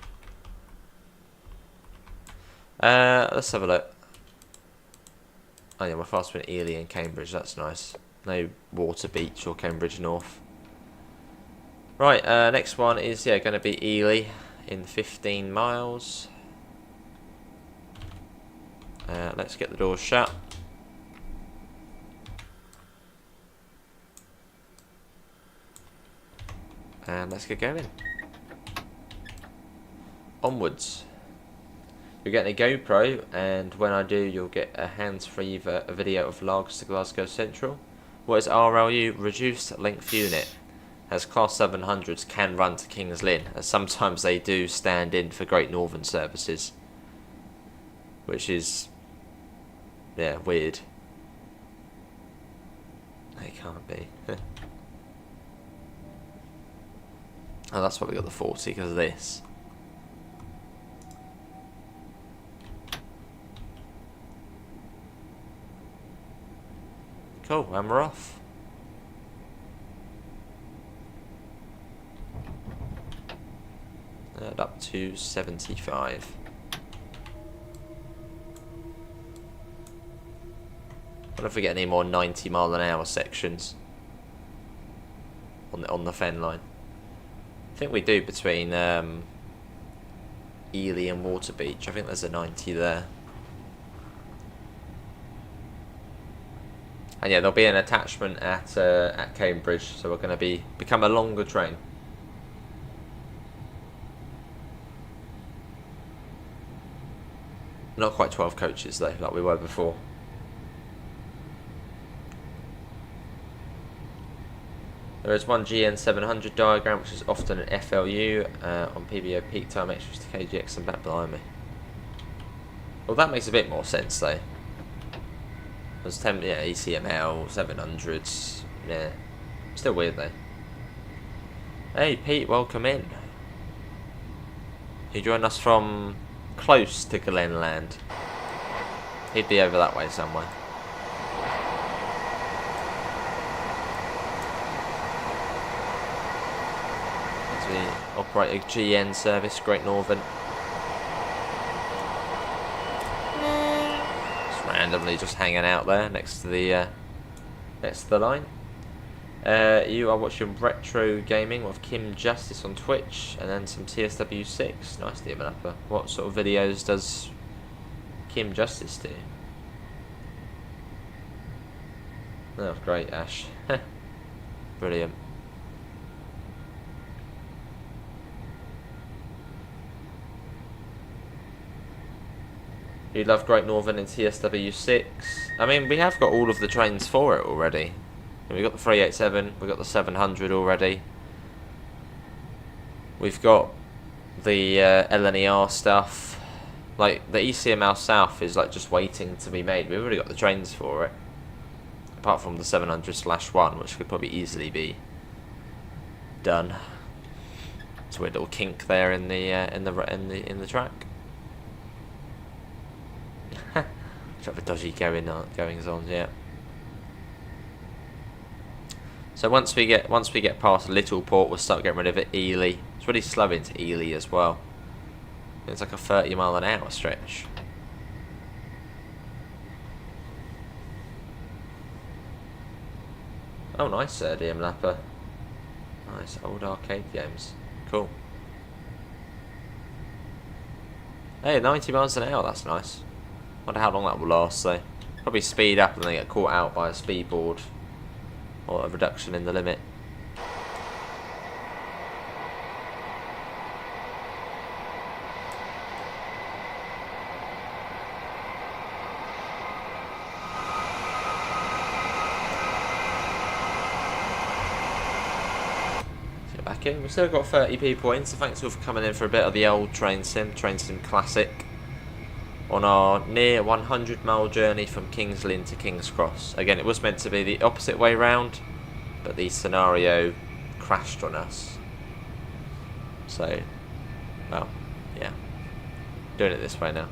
Let's have a look. Oh yeah, we're faster than Ely and Cambridge. That's nice. No Water Beach or Cambridge North. Right, next one is going to be Ely in 15 miles. Let's get the doors shut. And let's get going. Onwards. You're getting a GoPro, and when I do, you'll get a hands-free video of Largs to Glasgow Central. What is RLU? Reduced Length Unit. As Class 700s can run to Kings Lynn, as sometimes they do stand in for Great Northern services. Which is, yeah, weird. They can't be. Oh, that's why we got the 40, because of this. Cool, and we're off. And up to 75. What if we get any more 90-mile-an-hour sections on the fen line? I think we do between Ely and Water Beach. I think there's a 90 there. And yeah, there'll be an attachment at Cambridge, so we're going to become a longer train. Not quite 12 coaches though, like we were before. There is one GN 700 diagram, which is often an FLU on PBO peak time extras to KGX and back behind me. Well, that makes a bit more sense though. There's 10, yeah, ECML 700s, yeah. Still weird though. Hey Pete, welcome in. You joined us from close to Glenland. He'd be over that way somewhere. As we operate a GN service, Great Northern. Just randomly just hanging out there next to the line. You are watching Retro Gaming with Kim Justice on Twitch, and then some TSW6. Nice, developer. What sort of videos does Kim Justice do? Oh, great, Ash. Brilliant. You love Great Northern and TSW6. I mean, we have got all of the trains for it already. We've got the 387, we've got the 700 already. We've got the LNER stuff. Like, the ECML South is like just waiting to be made. We've already got the trains for it. Apart from the 700/1, which could probably easily be done. It's a weird little kink there in the track. Sort of a dodgy goings on, yeah. So once we get past Littleport, we'll start getting rid of it. Ely. It's really slow into Ely as well. It's like a 30-mile-an-hour stretch. Oh, nice, DM Lapper. Nice old arcade games. Cool. Hey, 90 miles an hour. That's nice. Wonder how long that will last. Though. Probably speed up and then get caught out by a speed board. Or a reduction in the limit. back in. We've still got 30 people in, so thanks all for coming in for a bit of the old Train Sim Classic. On our near 100-mile journey from Kings Lynn to Kings Cross. Again, it was meant to be the opposite way round, but the scenario crashed on us. So, well, yeah. Doing it this way now.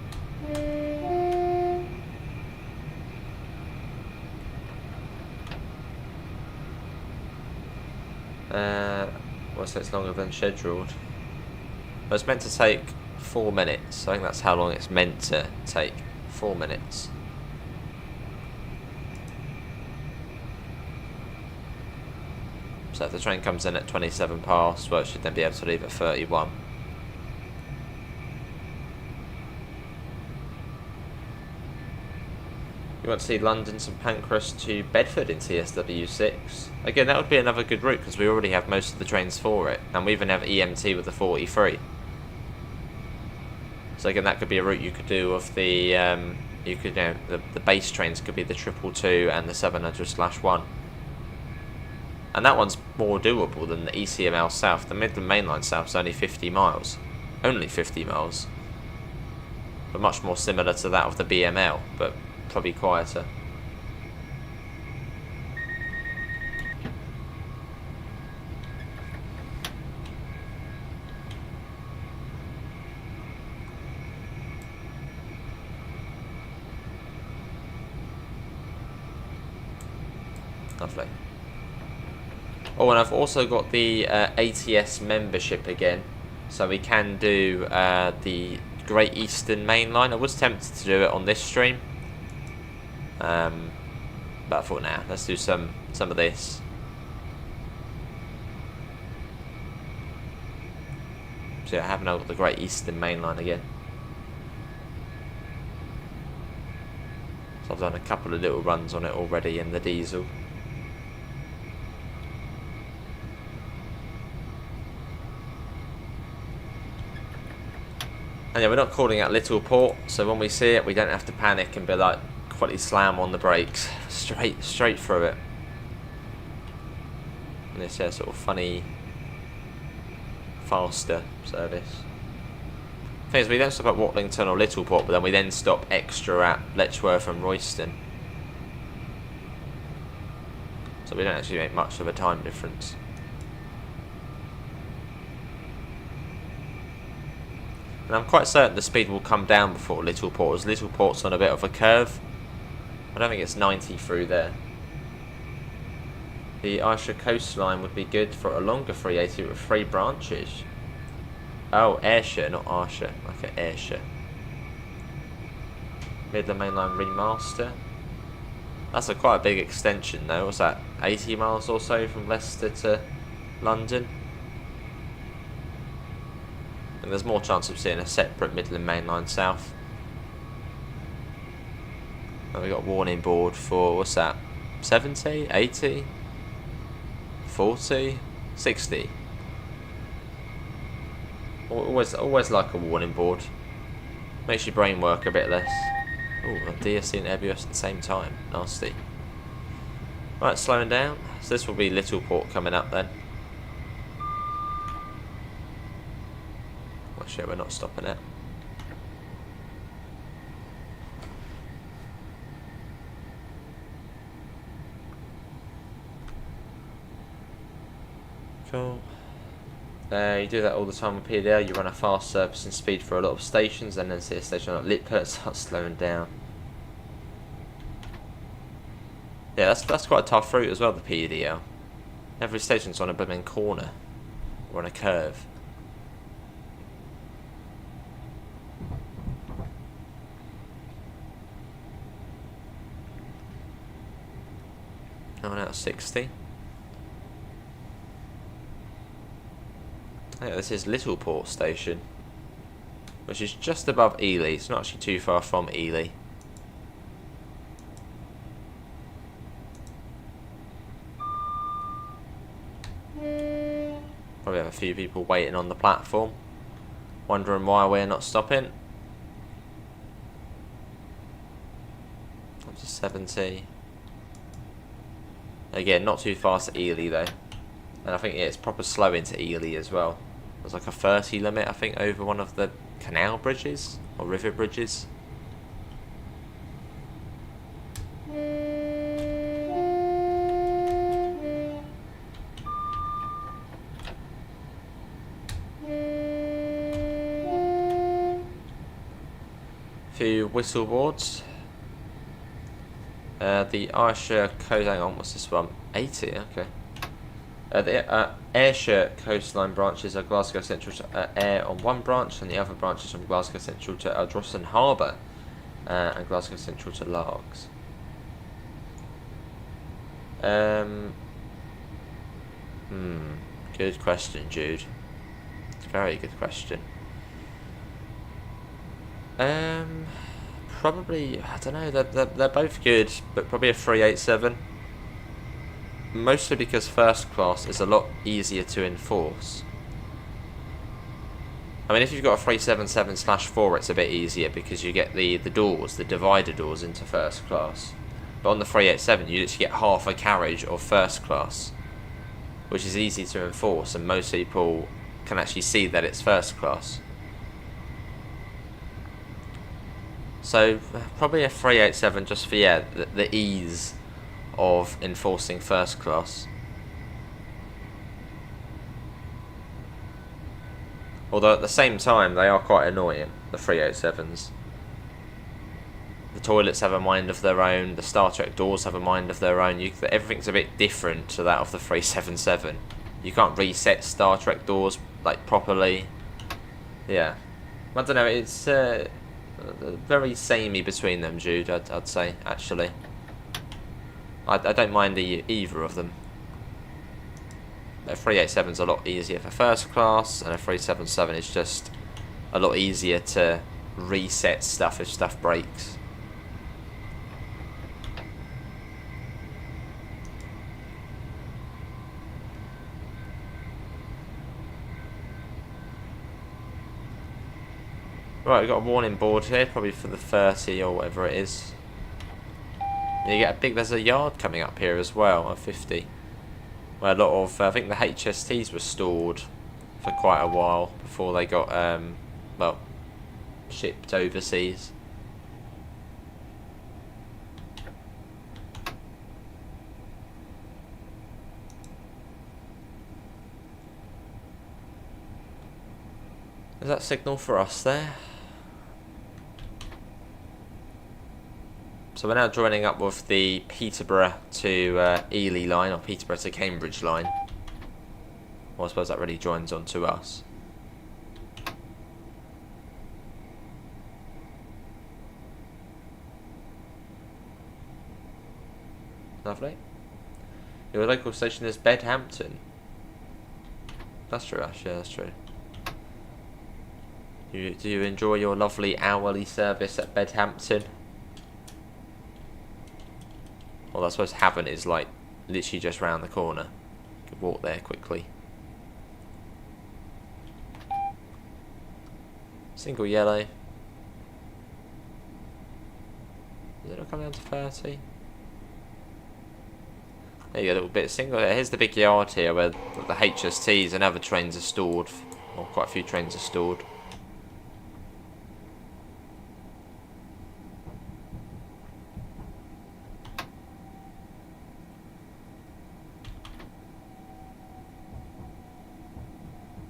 What's it's longer than scheduled? Well, it's meant to take 4 minutes. I think that's how long it's meant to take. 4 minutes. So if the train comes in at 27 past, well, it should then be able to leave at 31. You want to see London, St Pancras to Bedford in TSW6. Again, that would be another good route because we already have most of the trains for it, and we even have EMT with the 43. So again, that could be a route you could do of the the base trains could be the 222 and the 700/1. And that one's more doable than the ECML South. The Midland Mainline South is only 50 miles. Only 50 miles. But much more similar to that of the BML, but probably quieter. Lovely. Oh, and I've also got the ATS membership again, so we can do the Great Eastern Main Line. I was tempted to do it on this stream, but I thought, nah, let's do some of this. So yeah, I have now got the Great Eastern Main Line again. So I've done a couple of little runs on it already in the diesel. And yeah, we're not calling out Littleport, so when we see it, we don't have to panic and be like, quickly slam on the brakes, straight through it. And it's a sort of funny, faster service. The thing is, we don't stop at Watlington or Littleport, but then we then stop extra at Letchworth and Royston. So we don't actually make much of a time difference. And I'm quite certain the speed will come down before Littleport, as Littleport's on a bit of a curve. I don't think it's 90 through there. The Ayrshire coastline would be good for a longer 380 with 3 branches. Oh, Ayrshire, not Ayrshire. Okay, Ayrshire. Midland Mainline remaster. That's quite a big extension though. What's that? 80 miles or so from Leicester to London. And there's more chance of seeing a separate Midland Mainline South. And we got a warning board for, what's that? 70, 80, 40, 60. Always like a warning board. Makes your brain work a bit less. Oh, DSC and Ebios at the same time. Nasty. Right, slowing down. So this will be Littleport coming up then. Well, shit, we're not stopping it. Cool. You do that all the time with PDL. You run a fast servicing speed for a lot of stations, and then see a station like Litpert start slowing down. Yeah, that's quite a tough route as well, the PDL. Every station's on a blooming corner or on a curve. Coming out 60. Yeah, this is Littleport station, which is just above Ely. It's not actually too far from Ely. Probably have a few people waiting on the platform, wondering why we're not stopping. Up to 70. Again, not too fast at Ely though. And I think yeah, it's proper slow into Ely as well. There's like a 30 limit, I think, over one of the canal bridges or river bridges. Few whistle boards. The Ayrshire coast. Hang on, what's this one? 80. Okay. The Ayrshire coastline branches are Glasgow Central to Ayr on one branch, and the other branches from Glasgow Central to Ardrossan Harbour, and Glasgow Central to Largs. Good question, Jude. It's a very good question. Probably, I don't know, they're both good, but probably a 387. Mostly because first class is a lot easier to enforce. I mean, if you've got a 377/4, it's a bit easier because you get the doors, the divider doors into first class. But on the 387, you literally get half a carriage of first class, which is easy to enforce, and most people can actually see that it's first class. So probably a 387 just for the ease of enforcing first class. Although at the same time they are quite annoying, the 387s. The toilets have a mind of their own, the Star Trek doors have a mind of their own. Everything's a bit different to that of the 377. You can't reset Star Trek doors like properly. Yeah, I don't know, it's very samey between them, Jude, I'd say, actually. I don't mind either of them. A 387's a lot easier for first class, and a 377 is just a lot easier to reset stuff if stuff breaks. Right, we've got a warning board here, probably for the 30 or whatever it is. And you get there's a yard coming up here as well, a 50. Where a lot of, I think the HSTs were stored for quite a while before they got, well, shipped overseas. Is that signal for us there? So we're now joining up with the Peterborough to Ely line, or Peterborough to Cambridge line. Well, I suppose that really joins on to us. Lovely. Your local station is Bedhampton. That's true, actually, that's true. Do you enjoy your lovely hourly service at Bedhampton? Well, I suppose Havant is like literally just round the corner. You could walk there quickly. Single yellow. Is it not coming down to 30? There you go, a little bit of single. Here's the big yard here where the HSTs and other trains are stored. Or quite a few trains are stored.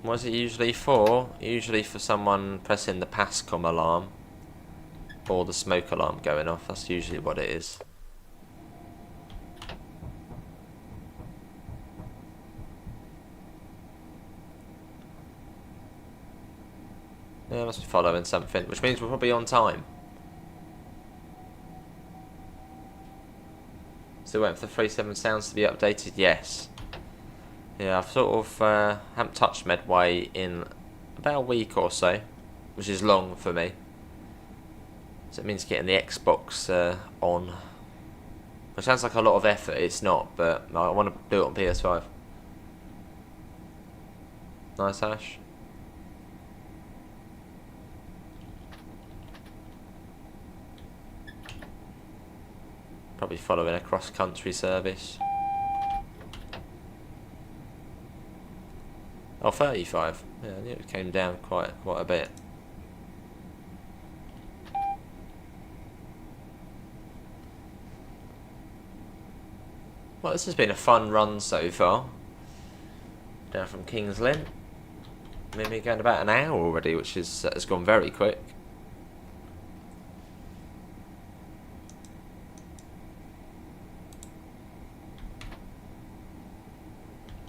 What is it usually for? Usually for someone pressing the PASCOM alarm or the smoke alarm going off. That's usually what it is. Yeah, I must be following something, which means we're probably on time. Still waiting for the 37 sounds to be updated? Yes. Yeah, I've sort of haven't touched Medway in about a week or so, which is long for me. So it means getting the Xbox on. Which sounds like a lot of effort, it's not, but I want to do it on PS5. Nice, Ash. Probably following a cross-country service. Oh, 35. Yeah, I knew it came down quite a bit. Well, this has been a fun run so far. Down from Kings Lynn. Maybe going about an hour already, which has gone very quick.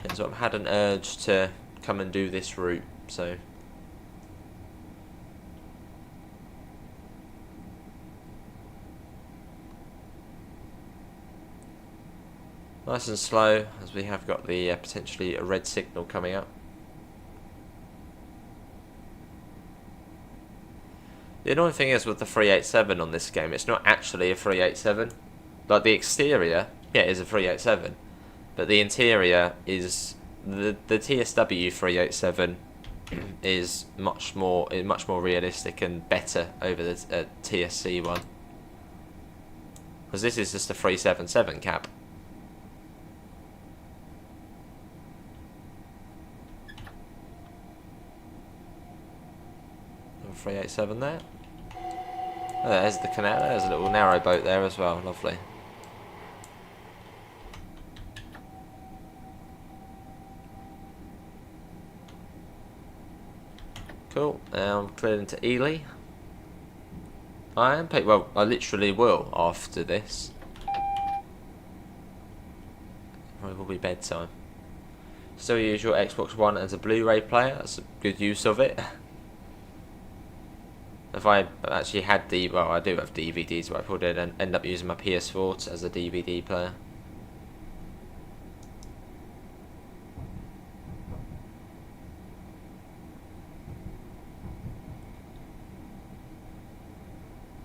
And so I've had an urge to come and do this route, so. Nice and slow, as we have got the potentially a red signal coming up. The annoying thing is with the 387 on this game, it's not actually a 387. Like the exterior, yeah, it is a 387, but the interior is the TSW 387 is much more realistic and better over the TSC one, because this is just a 377 cap. 387 there. Oh, there's the canal. There's a little narrow boat there as well. Lovely. Cool. Now I'm cleared into Ely. I am paid. Well, I literally will after this. It will be bedtime. Still use your Xbox One as a Blu-ray player. That's a good use of it. If I actually had well, I do have DVDs, but I probably did end up using my PS4 as a DVD player.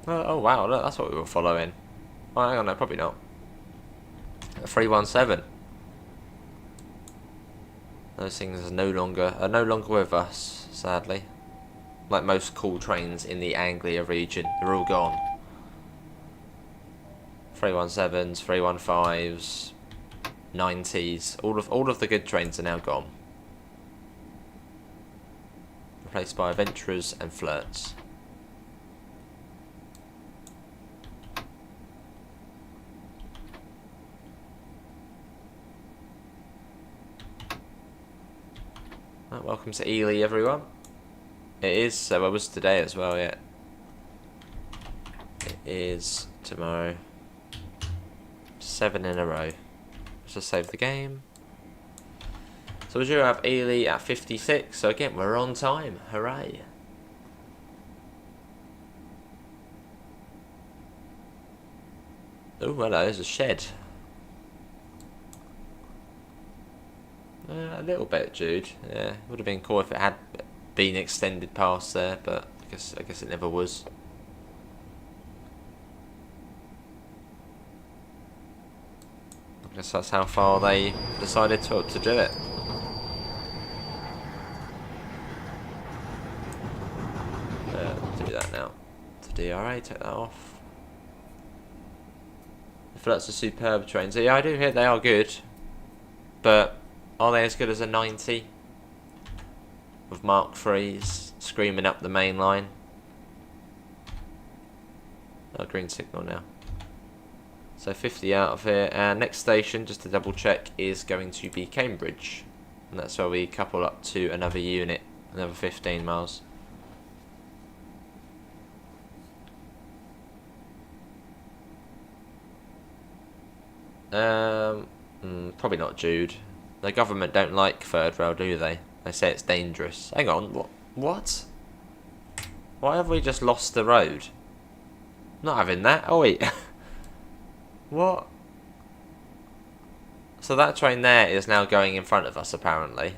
Oh wow, look, that's what we were following. Oh, hang on, no, probably not. 317. Those things are no longer with us, sadly. Like most cool trains in the Anglia region, they're all gone. 317s, 315s, 90s, all of the good trains are now gone. Replaced by adventurers and flirts. Well, welcome to Ely, everyone. It is, so I was today as well, yeah. It is tomorrow. 7 in a row. Let's just save the game. So we do have Ely at 56, so again, we're on time. Hooray. Oh, hello, there's a shed. A little bit, Jude. Yeah, would have been cool if it had been extended past there, but I guess it never was. I guess that's how far they decided to do it. Do that now. To DRA, take that off. I feel that's a superb train. So yeah, I do hear they are good, but are they as good as a 90? With Mark III's screaming up the main line. Oh, green signal now. So 50 out of here. And next station, just to double check, is going to be Cambridge. And that's where we couple up to another unit, another 15 miles. Probably not Jude. The government don't like third rail, do they? They say it's dangerous. Hang on, what? Why have we just lost the road? Not having that. Oh wait. What? So that train there is now going in front of us, apparently.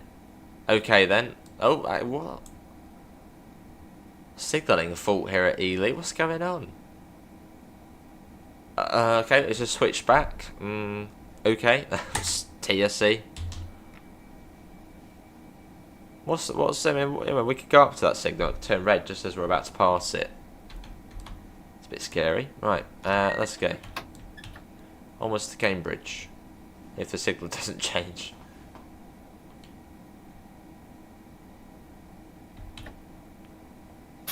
Okay then. Oh, what? Signalling fault here at Ely. What's going on? Okay, let's just switch back. Okay. TSC. I mean, we could go up to that signal, turn red just as we're about to pass it. It's a bit scary. Right, let's go. Almost to Cambridge. If the signal doesn't change.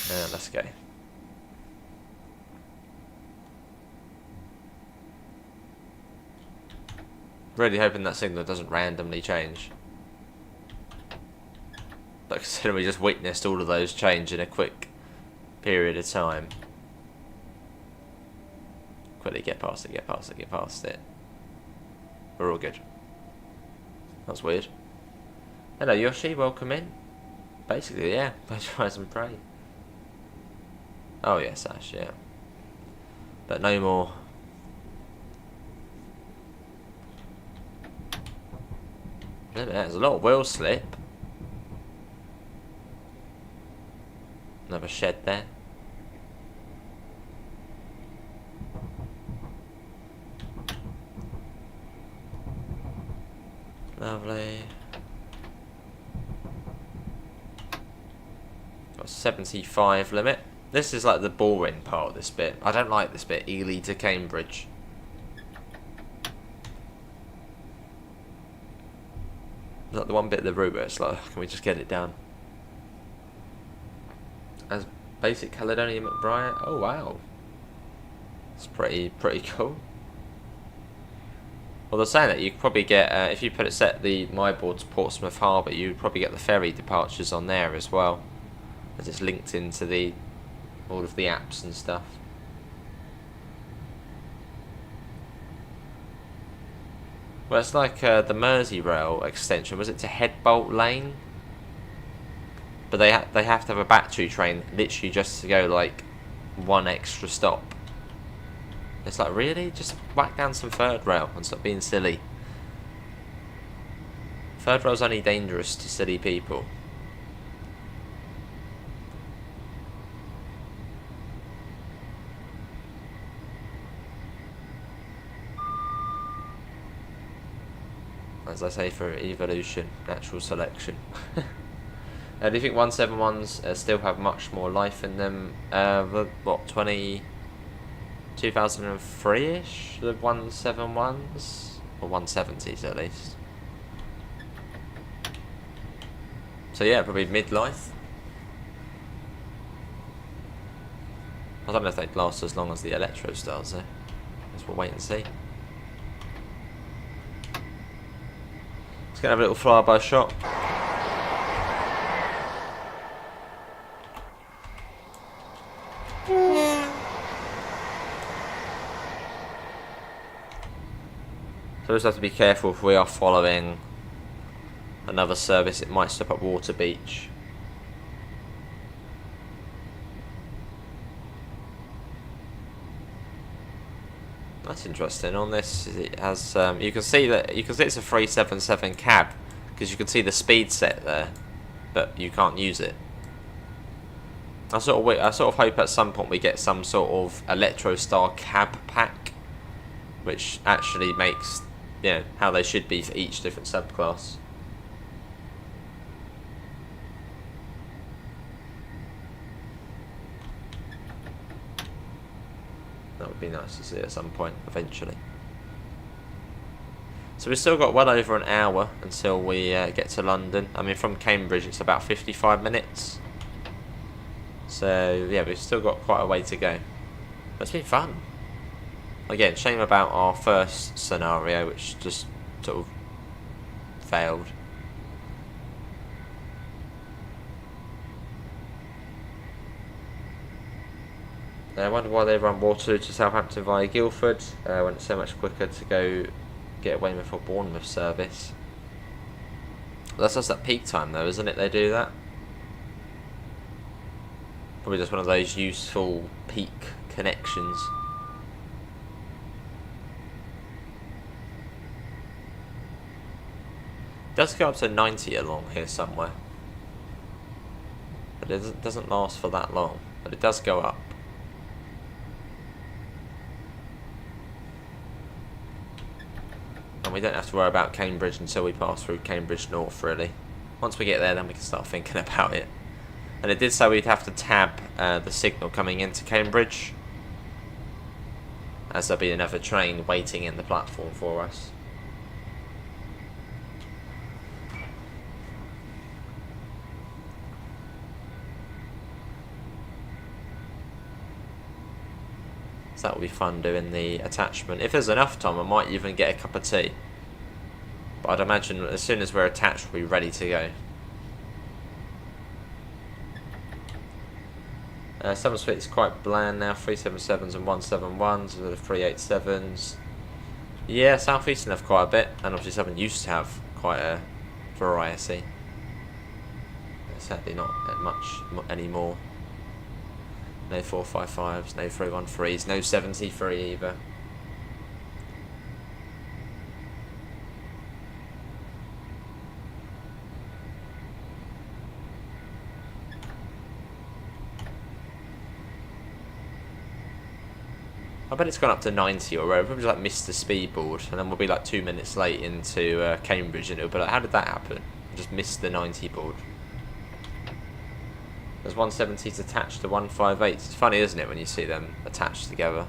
Let's go. Really hoping that signal doesn't randomly change. But considering we just witnessed all of those change in a quick period of time. Quickly get past it, get past it, get past it. We're all good. That's weird. Hello Yoshi, welcome in. Basically, yeah. Let's rise and pray. Oh yes, Ash, yeah. But no more. There's a lot of wheel slip. Another shed there. Lovely. Got 75 limit. This is like the boring part of this bit. I don't like this bit, Ely to Cambridge. Like the one bit of the route where it's like, can we just get it done? As basic Caledonia McBride. Oh wow. It's pretty cool. Well, they're saying that you could probably get, if you set the MyBoard to Portsmouth Harbour, you'd probably get the ferry departures on there as well. As it's linked into all of the apps and stuff. Well, it's like the Merseyrail extension. Was it to Headbolt Lane? But they have to have a battery train literally just to go like one extra stop. It's like, really? Just whack down some third rail and stop being silly. Third rail's only dangerous to silly people. As I say, for evolution, natural selection. Do you think 171s still have much more life in them? What, 2003-ish? The 171s? Or 170s at least. So yeah, probably midlife. I don't know if they'd last as long as the Electro Stars though. Guess we'll wait and see. Let's get a little flyby shot. So we just have to be careful if we are following another service. It might stop at Water Beach. That's interesting. On this, it has you can see it's a 377 cab because you can see the speed set there, but you can't use it. I sort of hope at some point we get some sort of Electrostar cab pack, which actually makes, you know, how they should be for each different subclass. That would be nice to see at some point, eventually. So we've still got well over an hour until we get to London. I mean, from Cambridge it's about 55 minutes. So yeah, we've still got quite a way to go. But it's been fun. Again, shame about our first scenario, which just sort of failed. I wonder why they run Waterloo to Southampton via Guildford when it's so much quicker to go get Weymouth or Bournemouth service. That's just at peak time though, isn't it? They do that. Probably just one of those useful peak connections. It does go up to 90 along here somewhere, but it doesn't last for that long, but it does go up. And we don't have to worry about Cambridge until we pass through Cambridge North, really. Once we get there, then we can start thinking about it. And it did say we'd have to tab the signal coming into Cambridge, as there'll be another train waiting in the platform for us. So that will be fun doing the attachment. If there's enough time, I might even get a cup of tea. But I'd imagine as soon as we're attached, we'll be ready to go. 7 Suite is quite bland now. 377s and 171s with the 387s. Yeah, South Eastern have quite a bit, and obviously Southern used to have quite a variety. Sadly not much anymore. No 455s, no 313s, no 73 either. I bet it's gone up to 90 or wherever. Probably like missed the speedboard, and then we'll be like 2 minutes late into Cambridge, and it'll be like, how did that happen? I just missed the 90 board. There's 170s attached to 158s. It's funny, isn't it, when you see them attached together?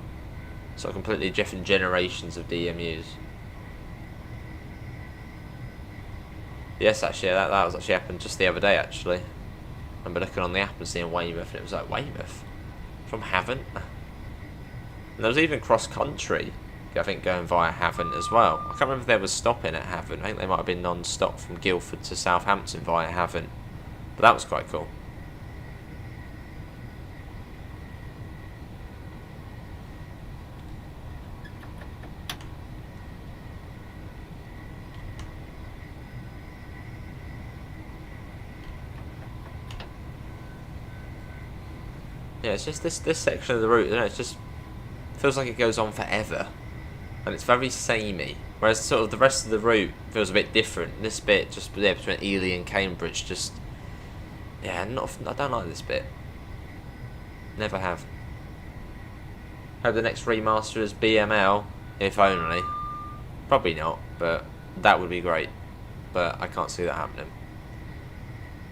Sort of completely different generations of DMUs. Yes, actually, that was actually happened just the other day, actually. I remember looking on the app and seeing Weymouth, and it was like, Weymouth? From Havant? And there was even cross-country, I think, going via Havant as well. I can't remember if there was stopping at Havant. I think they might have been non-stop from Guildford to Southampton via Havant. But that was quite cool. Yeah, it's just this section of the route, you know, it's just feels like it goes on forever, and it's very samey. Whereas sort of the rest of the route feels a bit different. This bit just there between Ely and Cambridge, just yeah, I don't like this bit. Never have. Hope the next remaster is BML, if only. Probably not, but that would be great. But I can't see that happening.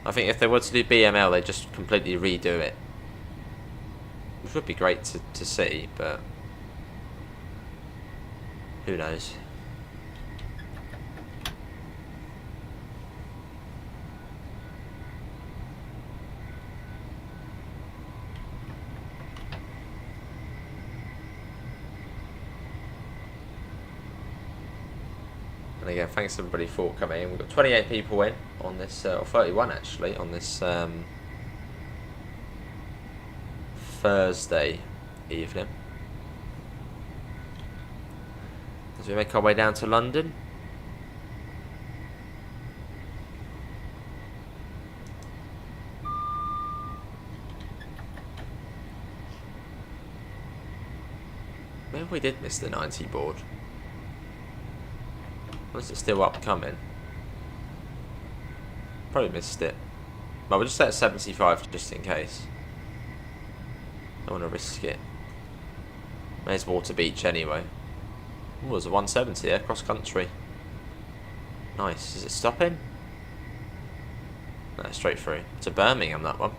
I think if they were to do BML, they'd just completely redo it. Which would be great to see, but who knows. And again, thanks everybody for coming in. We've got 28 people in on this, or 31 actually, on this Thursday evening. As we make our way down to London. Maybe we did miss the 90 board. Or is it still upcoming? Probably missed it. But we'll just set 75 just in case. Don't want to risk it. There's Water Beach anyway. Ooh, there's a 170 there, cross country. Nice. Is it stopping? No, straight through. To Birmingham, that one.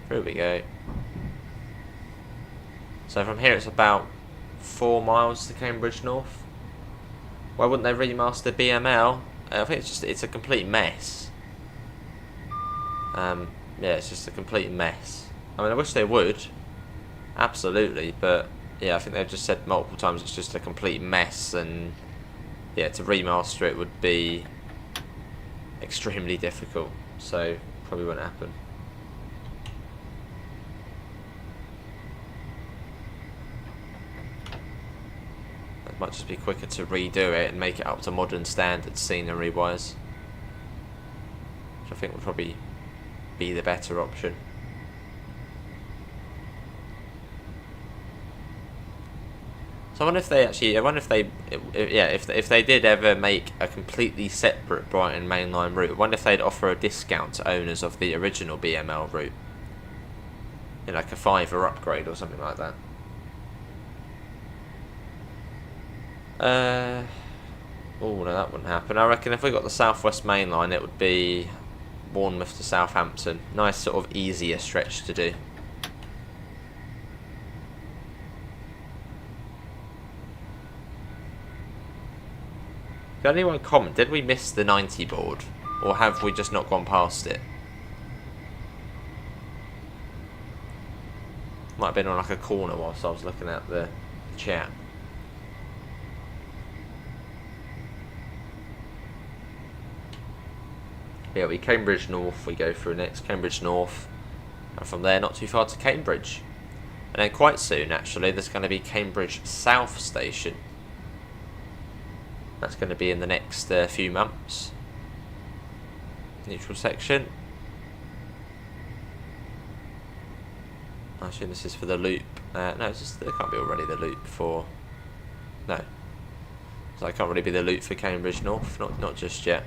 Here we go. So from here it's about 4 miles to Cambridge North. Why wouldn't they remaster BML? I think it's a complete mess. Yeah, it's just a complete mess. I mean, I wish they would, absolutely, but yeah, I think they've just said multiple times it's just a complete mess, and yeah, to remaster it would be extremely difficult, so probably won't happen. It might just be quicker to redo it and make it up to modern standards scenery-wise, which I think would probably be the better option. So I wonder if they actually, if they did ever make a completely separate Brighton mainline route, I wonder if they'd offer a discount to owners of the original BML route, you know, like a £5 upgrade or something like that. Oh no, that wouldn't happen. I reckon if we got the South West mainline, it would be Bournemouth to Southampton. Nice sort of easier stretch to do. Can anyone comment? Did we miss the 90 board? Or have we just not gone past it? Might have been on like a corner whilst I was looking at the chat. Yeah, we Cambridge North, we go through next, Cambridge North, and from there not too far to Cambridge. And then quite soon actually there's going to be Cambridge South Station. That's going to be in the next few months. Neutral section. I assume this is for the loop. No, it's just, it can't be already the loop for... No. So it can't really be the loop for Cambridge North, not just yet.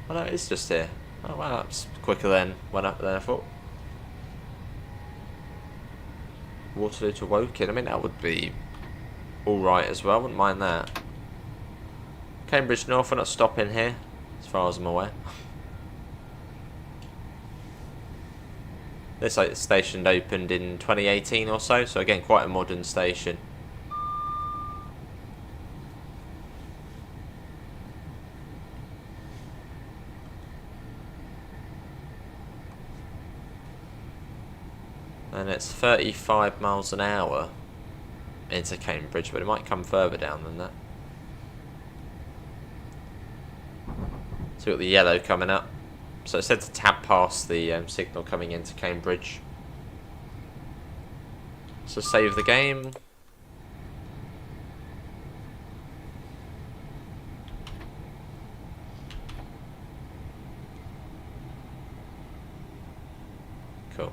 Oh no, it's just here. Oh wow, that's quicker than I thought. Waterloo to Woking, I mean that would be alright as well, wouldn't mind that. Cambridge North, we're not stopping here, as far as I'm aware. This station opened in 2018 or so again quite a modern station. And it's 35 miles an hour into Cambridge, but it might come further down than that. So we've got the yellow coming up. So it said to tab past the signal coming into Cambridge. So save the game. Cool.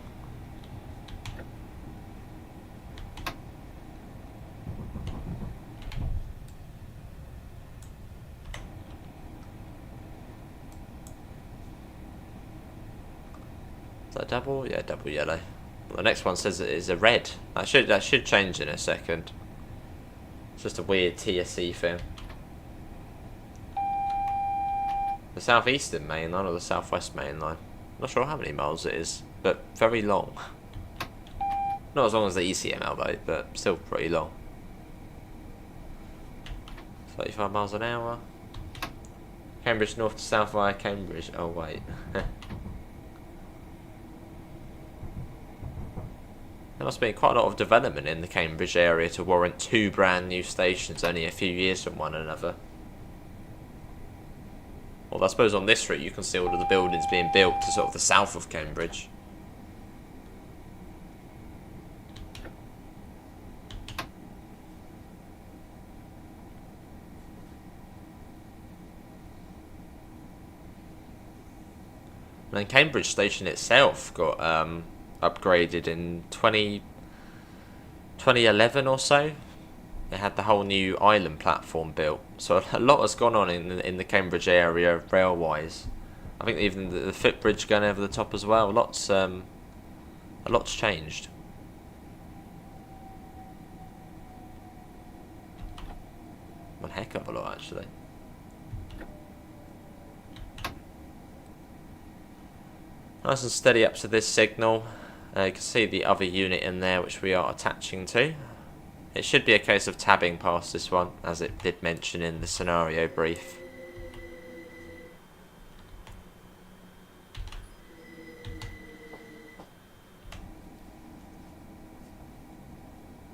Is that double? Yeah, double yellow. Well, the next one says it is a red. That should change in a second. It's just a weird TSE thing. The southeastern main line or the southwest main line? Not sure how many miles it is, but very long. Not as long as the ECML though, but still pretty long. 35 miles an hour. Cambridge North to South via Cambridge. Oh wait. There must be quite a lot of development in the Cambridge area to warrant 2 brand new stations only a few years from one another. Well, I suppose on this route you can see all of the buildings being built to sort of the south of Cambridge. And then Cambridge Station itself got upgraded in 2011 or so. They had the whole new island platform built, so a lot has gone on in the Cambridge area rail wise. I think even the footbridge going over the top as well. A lot's changed. One heck of a lot actually. Nice and steady up to this signal. You can see the other unit in there which we are attaching to. It should be a case of tabbing past this one, as it did mention in the scenario brief.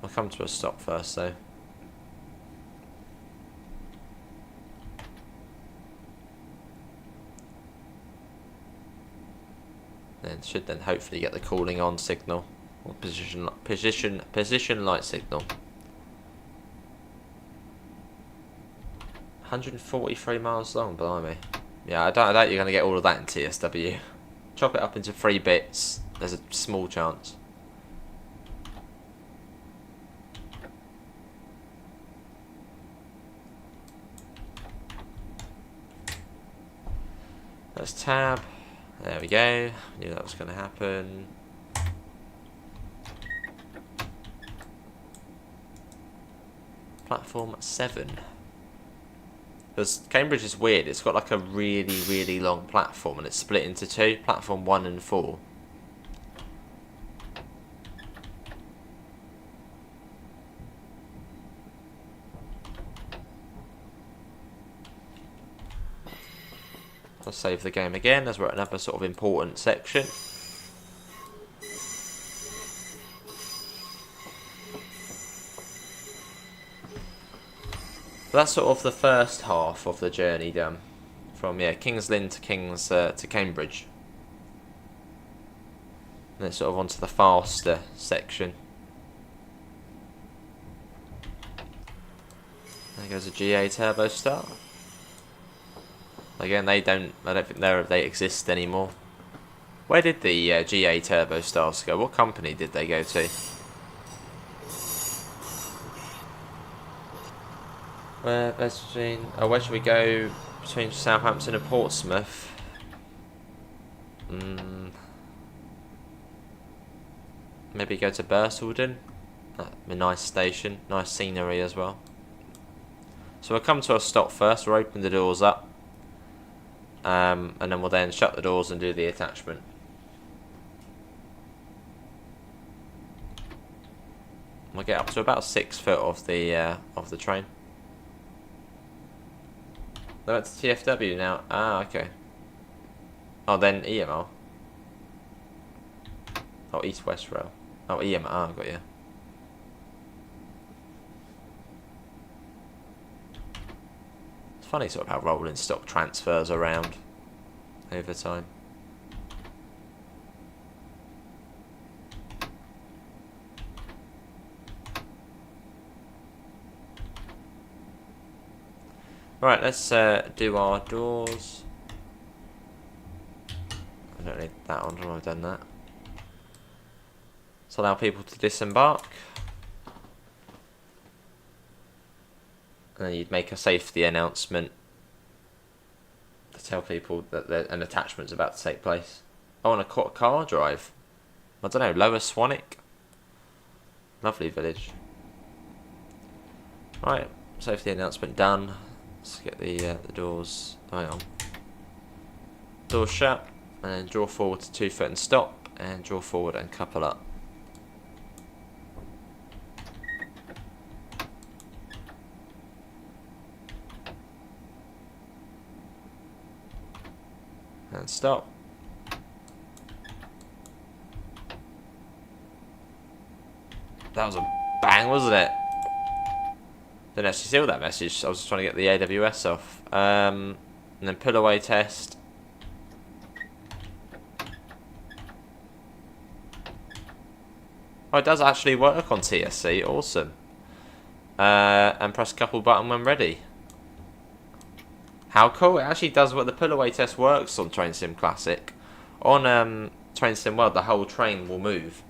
I'll come to a stop first though. Then should then hopefully get the calling on signal or position light signal. 143 miles long, blimey. Yeah, I doubt you're going to get all of that in TSW. Chop it up into 3 bits. There's a small chance. Let's tab. There we go. Knew that was going to happen. Platform 7. Because Cambridge is weird. It's got like a really, really long platform and it's split into 2. Platform 1 and 4. I'll save the game again as we're at another sort of important section. That's sort of the first half of the journey done. From, yeah, Kings Lynn to to Cambridge. And then sort of onto the faster section. There goes a GA turbo start. Again, I don't think they exist anymore. Where did the GA turbo stars go? What company did they go to? Where should we go between Southampton and Portsmouth? Maybe go to Bursaldon. A nice station, nice scenery as well. So we'll come to a stop first. We'll open the doors up, and then we'll then shut the doors and do the attachment. We'll get up to about 6 foot of the train. No, it's TFW now. Ah, okay. Oh, then EMR. Oh, East West Rail. Oh, EMR, got you. It's funny sort of how rolling stock transfers around over time. Right, let's do our doors. I don't need that on, I've done that. So allow people to disembark. And then you'd make a safety announcement to tell people that an attachment's about to take place. Oh, on a car drive. I don't know, Lower Swanwick. Lovely village. Right, safety announcement done. Let's get the doors. Hang on. Doors shut, and then draw forward to 2 foot and stop, and draw forward and couple up. And stop. That was a bang, wasn't it? Didn't actually see all that message. I was just trying to get the AWS off. And then pull away test. Oh, it does actually work on TSC. Awesome. And press couple button when ready. How cool. It actually does what the pull away test works on Train Sim Classic. On Train Sim World, the whole train will move.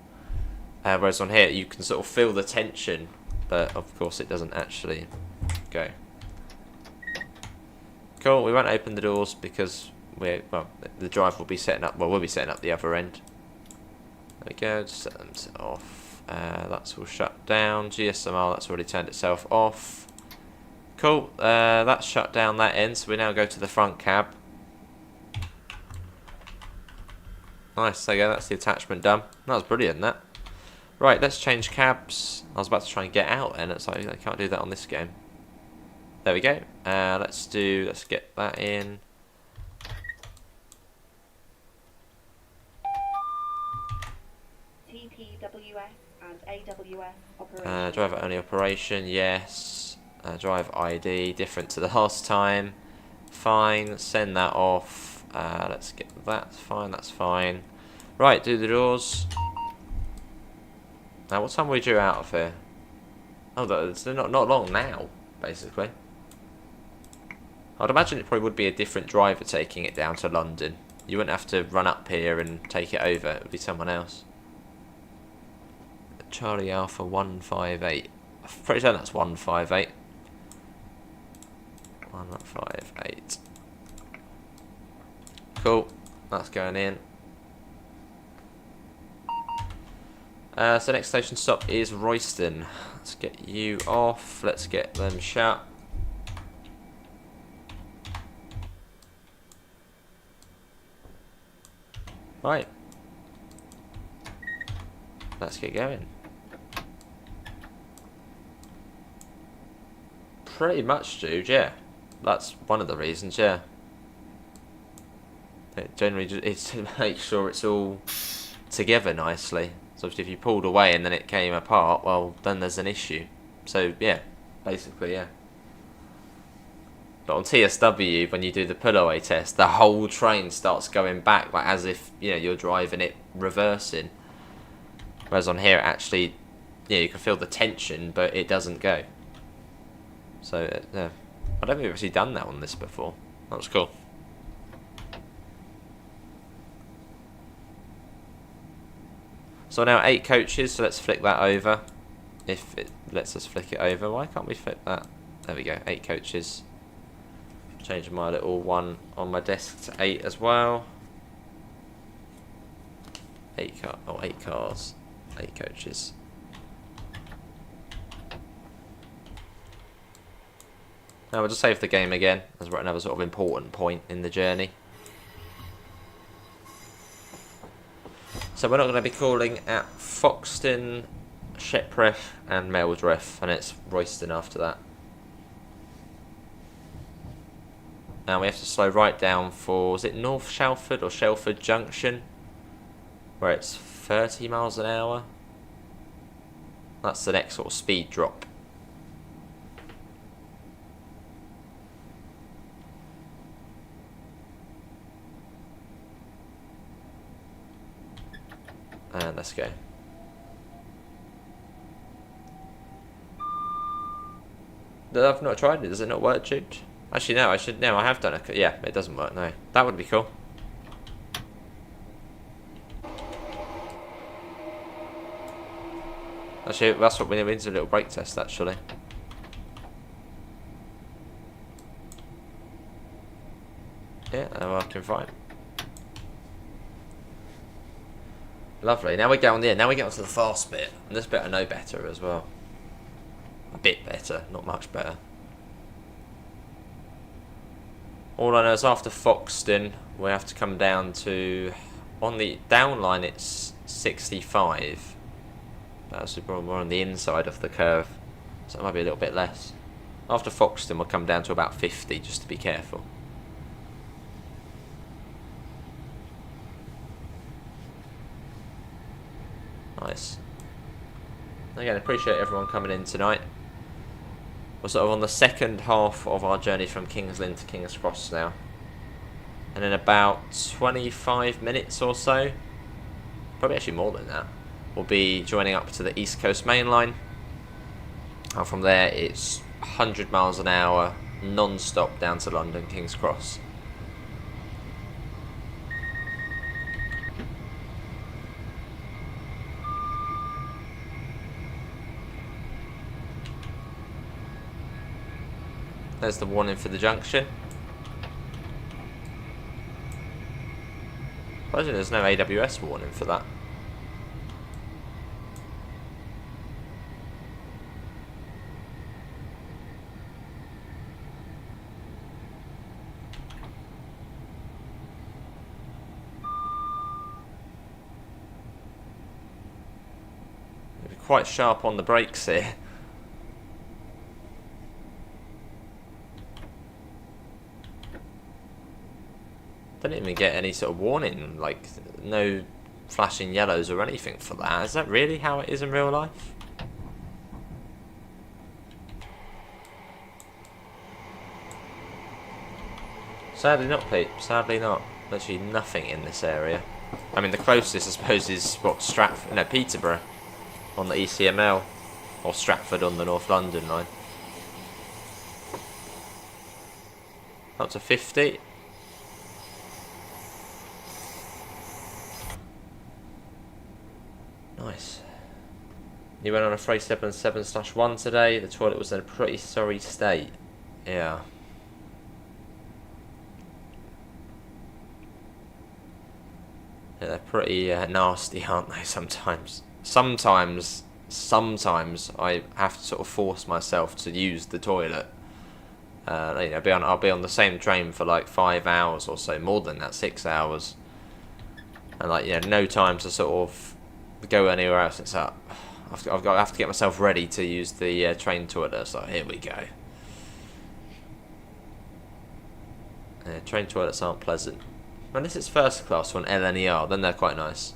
Whereas on here, you can sort of feel the tension. But of course it doesn't actually go. Cool, we won't open the doors because the drive will be setting up, well, we'll be setting up the other end. There we go, just set them off. That's all shut down. GSMR, that's already turned itself off. Cool, that's shut down that end, so we now go to the front cab. Nice, there you go, that's the attachment done. That was brilliant, that. Right, let's change cabs. I was about to try and get out and it's like I can't do that on this game. There we go. Let's get that in. TPWS and AWS operation. Driver only operation, yes. Drive ID, different to the last time. Fine, send that off. Let's get that, fine, that's fine. Right, do the doors. Now, what time are we due out of here? Oh, it's not long now, basically. I'd imagine it probably would be a different driver taking it down to London. You wouldn't have to run up here and take it over. It would be someone else. Charlie Alpha 158. I'm pretty sure that's 158. 158. Cool. That's going in. So next station stop is Royston. Let's get you off. Let's get them shut. Right. Let's get going. Pretty much, dude, yeah. That's one of the reasons, yeah. It generally just, it's to make sure it's all together nicely. So if you pulled away and then it came apart, well, then there's an issue. So, yeah, basically, yeah. But on TSW, when you do the pull-away test, the whole train starts going back, like as if you're driving it reversing. Whereas on here, actually, you can feel the tension, but it doesn't go. So I don't think we've actually done that on this before. That was cool. So now 8 coaches. So let's flick that over. If it lets us flick it over, why can't we flip that? There we go. 8 coaches. Change my little one on my desk to 8 as well. 8 cars, 8 coaches. Now we'll just save the game again, as we're at another sort of important point in the journey. So we're not going to be calling at Foxton, Shepref and Meldref, and it's Royston after that. Now we have to slow right down for, is it North Shelford or Shelford Junction? Where it's 30 miles an hour. That's the next sort of speed drop. And let's go. I've not tried it. Does it not work, Jude? Actually, no. I have done it. Yeah, it doesn't work. No, that would be cool. Actually, that's what we need to do, a little brake test. Actually. Yeah, they're working fine. Lovely. Now we get on the end. Now we get onto the fast bit, and this bit I know better as well. A bit better, not much better. All I know is after Foxton, we have to come down to, on the down line it's 65. That's more on the inside of the curve, so it might be a little bit less. After Foxton, we'll come down to about 50, just to be careful. Nice. Again, appreciate everyone coming in tonight. We're sort of on the second half of our journey from Kings Lynn to Kings Cross now. And in about 25 minutes or so, probably actually more than that, we'll be joining up to the East Coast Mainline. And from there, it's 100 miles an hour, non-stop down to London, Kings Cross. There's the warning for the junction. Surprisingly, there's no AWS warning for that. Be quite sharp on the brakes here. Didn't even get any sort of warning, like no flashing yellows or anything for that. Is that really how it is in real life? Sadly not, Pete. Sadly not. Literally nothing in this area. I mean, the closest I suppose is what, Stratford, no, Peterborough on the ECML, or Stratford on the North London line. Up to 50. Nice. You went on a 377/1 today. The toilet was in a pretty sorry state. Yeah. Yeah, they're pretty nasty, aren't they? Sometimes. Sometimes I have to sort of force myself to use the toilet. I'll be on the same train for like 5 hours or so, more than that, 6 hours, and no time to sort of go anywhere else. It's up. I have to get myself ready to use the train toilet. So here we go. Train toilets aren't pleasant. Unless it's first class on LNER, then they're quite nice.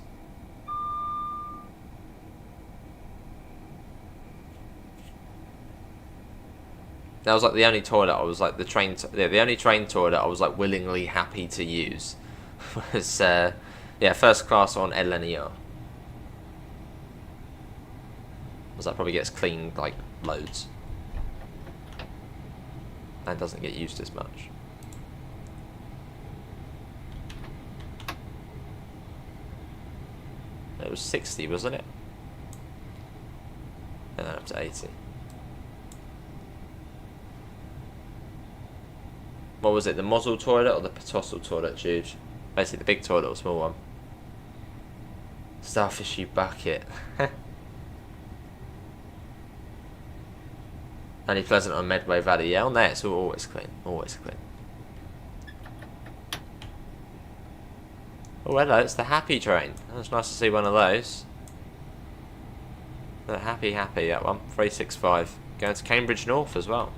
That was like the only toilet I was like the only train toilet I was like willingly happy to use was yeah, first class on LNER. Because that probably gets cleaned like loads and doesn't get used as much. It was 60, wasn't it? And then up to 80. What was it, the Mosul toilet or the Petossel toilet, Jude? Basically the big toilet or small one. Starfishy bucket. Only Pleasant on Medway Valley. Yeah, on there it's always clean. Always clean. Oh, hello, it's the Happy train. It's nice to see one of those. The Happy, that one. 365. Going to Cambridge North as well.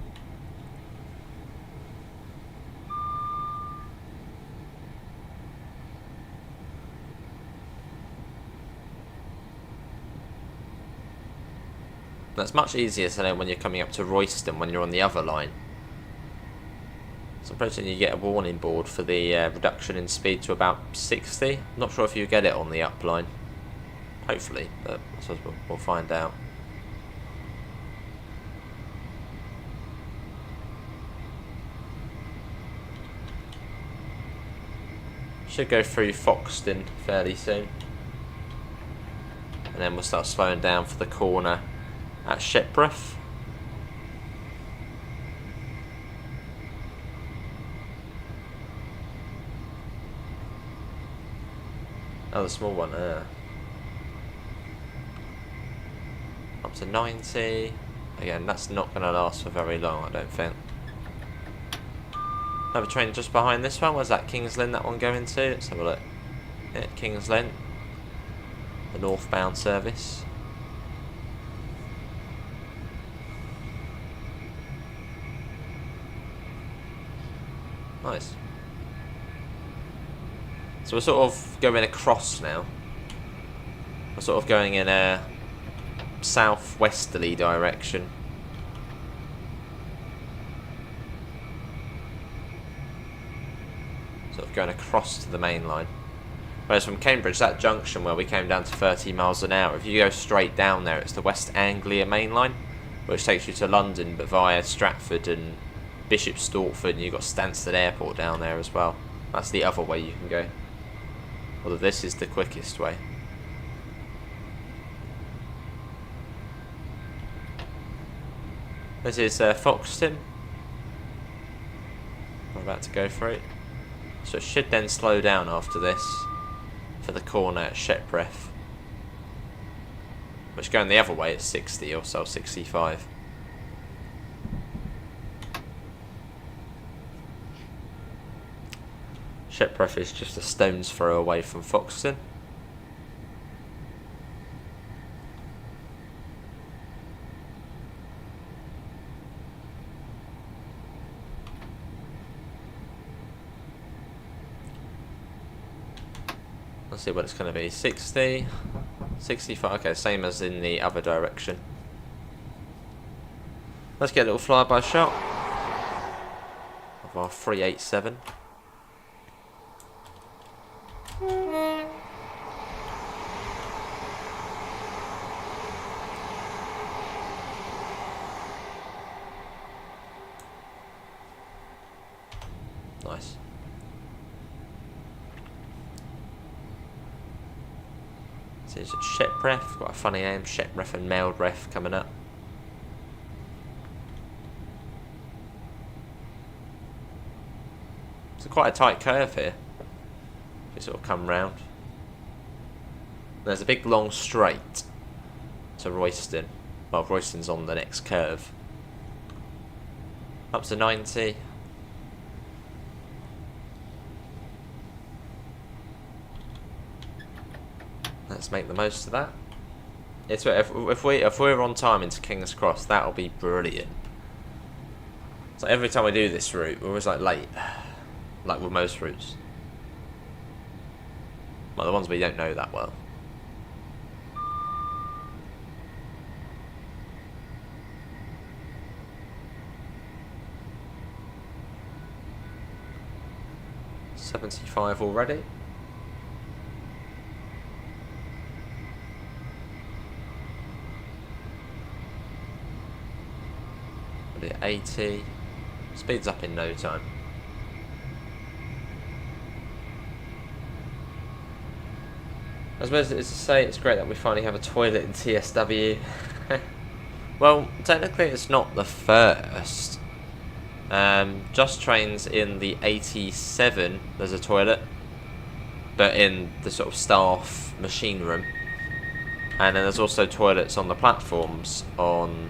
That's much easier to know when you're coming up to Royston when you're on the other line. So I'm pretty sure you get a warning board for the reduction in speed to about 60. I'm not sure if you get it on the up line. Hopefully, but I suppose we'll find out. Should go through Foxton fairly soon. And then we'll start slowing down for the corner at Shepworth. Oh, the small one, up to 90. Again, that's not going to last for very long, I don't think. Another train just behind this one. Where's that Kings Lynn, that one going to? Let's have a look. Yeah, Kings Lynn. The northbound service. Nice. So we're sort of going across now. We're sort of going in a southwesterly direction. Sort of going across to the main line. Whereas from Cambridge, that junction where we came down to 30 miles an hour, if you go straight down there, it's the West Anglia main line, which takes you to London, but via Stratford and Bishop Stortford, and you've got Stansted Airport down there as well. That's the other way you can go. Although this is the quickest way. This is Foxton. We're about to go for it. So it should then slow down after this for the corner at Shepworth. Which going the other way is 60 or so, 65. Shepworth is just a stone's throw away from Foxton. Let's see what it's going to be. 60, 65. Okay, same as in the other direction. Let's get a little flyby shot of our 387. Nice. So it's Shepworth, got a funny name, Shepworth and Meldreth coming up. It's quite a tight curve here. You sort of come round. There's a big long straight to Royston. Well, Royston's on the next curve. Up to 90. Let's make the most of that. It's if we're on time into Kings Cross, that'll be brilliant. So every time we do this route, we're always like late, like with most routes. Well, the ones we don't know that well. 75 already. Already at 80. Speeds up in no time. I suppose it's to say it's great that we finally have a toilet in TSW. Well, technically it's not the first. Just trains in the 87 there's a toilet, but in the sort of staff machine room. And then there's also toilets on the platforms on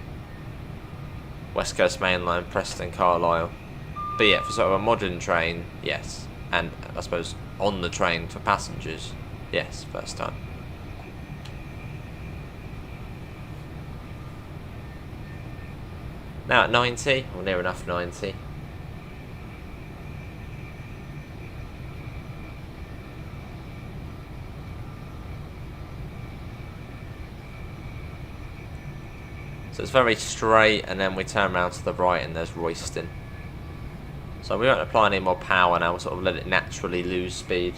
West Coast Mainline, Preston, Carlisle. But yeah, for sort of a modern train, yes. And I suppose on the train for passengers, yes, first time. Now at 90, or near enough 90. So it's very straight, and then we turn around to the right and there's Royston. So we won't apply any more power now, we'll sort of let it naturally lose speed.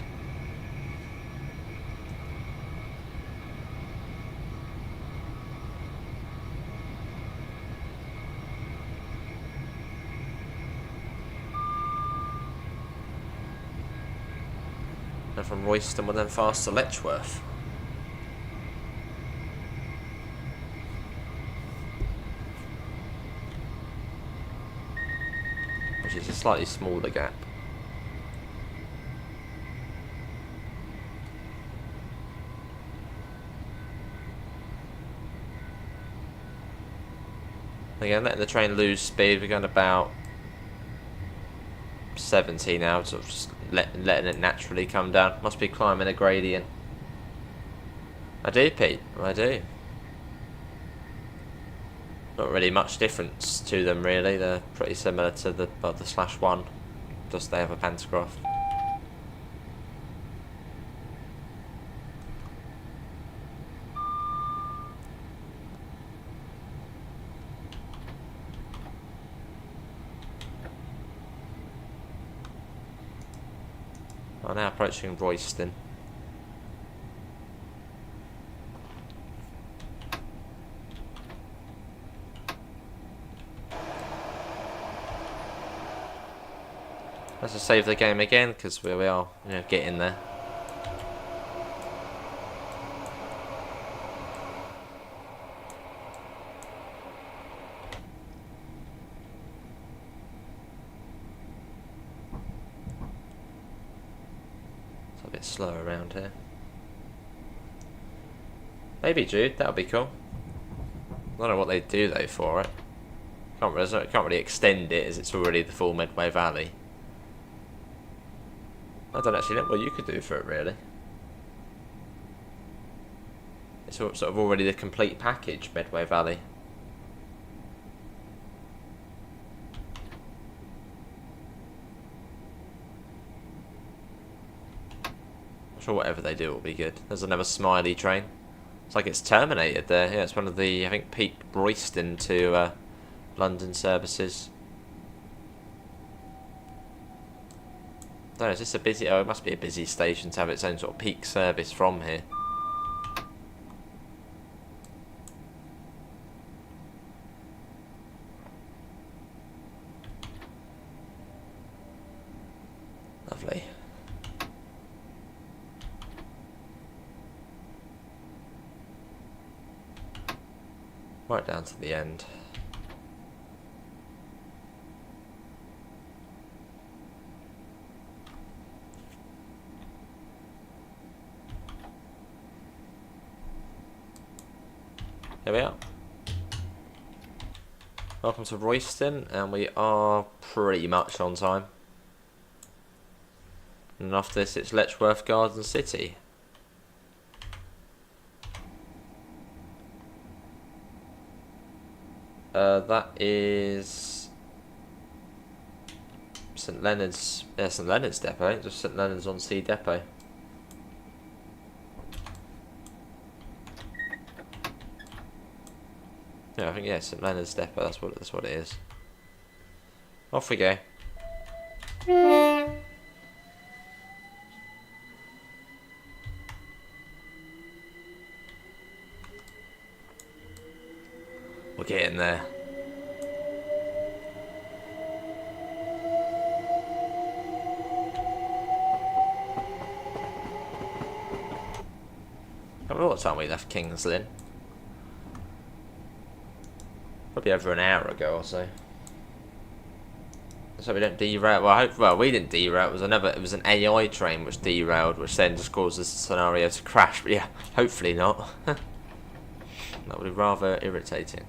And from Royston we'll then fast to Letchworth. Which is a slightly smaller gap. Again, letting the train lose speed, we're going about 70 now, sort of just letting it naturally come down. Must be climbing a gradient. I do, Pete, I do. Not really much difference to them, really. They're pretty similar to the /1, just they have a pantograph. I'm now approaching Royston. Let's just save the game again, because we are, getting there. It's a bit slow around here. Maybe Jude, that would be cool. I don't know what they do though for it. Can't really extend it as it's already the full Medway Valley. I don't actually know what you could do for it, really. It's sort of already the complete package, Medway Valley. I'm sure whatever they do will be good. There's another Smiley train. It's like it's terminated there. Yeah, it's one of the, I think, peak Royston to London services. I don't know, is this a busy... Oh, it must be a busy station to have its own sort of peak service from here. Lovely. Right down to the end. Here we are. Welcome to Royston, and we are pretty much on time. And after this, it's Letchworth Garden City. That is St Leonard's. Yeah, St Leonard's Depot. Just St Leonard's on Sea Depot. Yeah, I think St Leonard's Depot. That's what it is. Off we go. We're getting there. I don't know what time we left Kings Lynn. Probably over an hour ago or so. So we don't derail. Well, we didn't derail. It was an AI train which derailed, which then just causes the scenario to crash. But yeah, hopefully not. That would be rather irritating.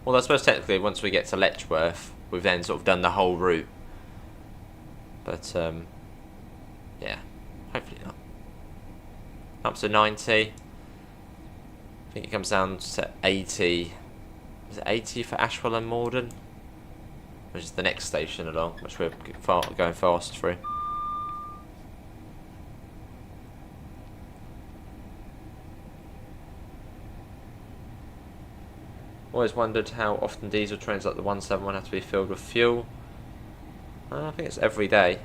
Well, I suppose technically once we get to Letchworth, we've then sort of done the whole route. But yeah, hopefully not. Up to 90. I think it comes down to 80. Is it 80 for Ashwell and Morden? Which is the next station along, which we're going fast through. Always wondered how often diesel trains like the 171 have to be filled with fuel. I think it's every day.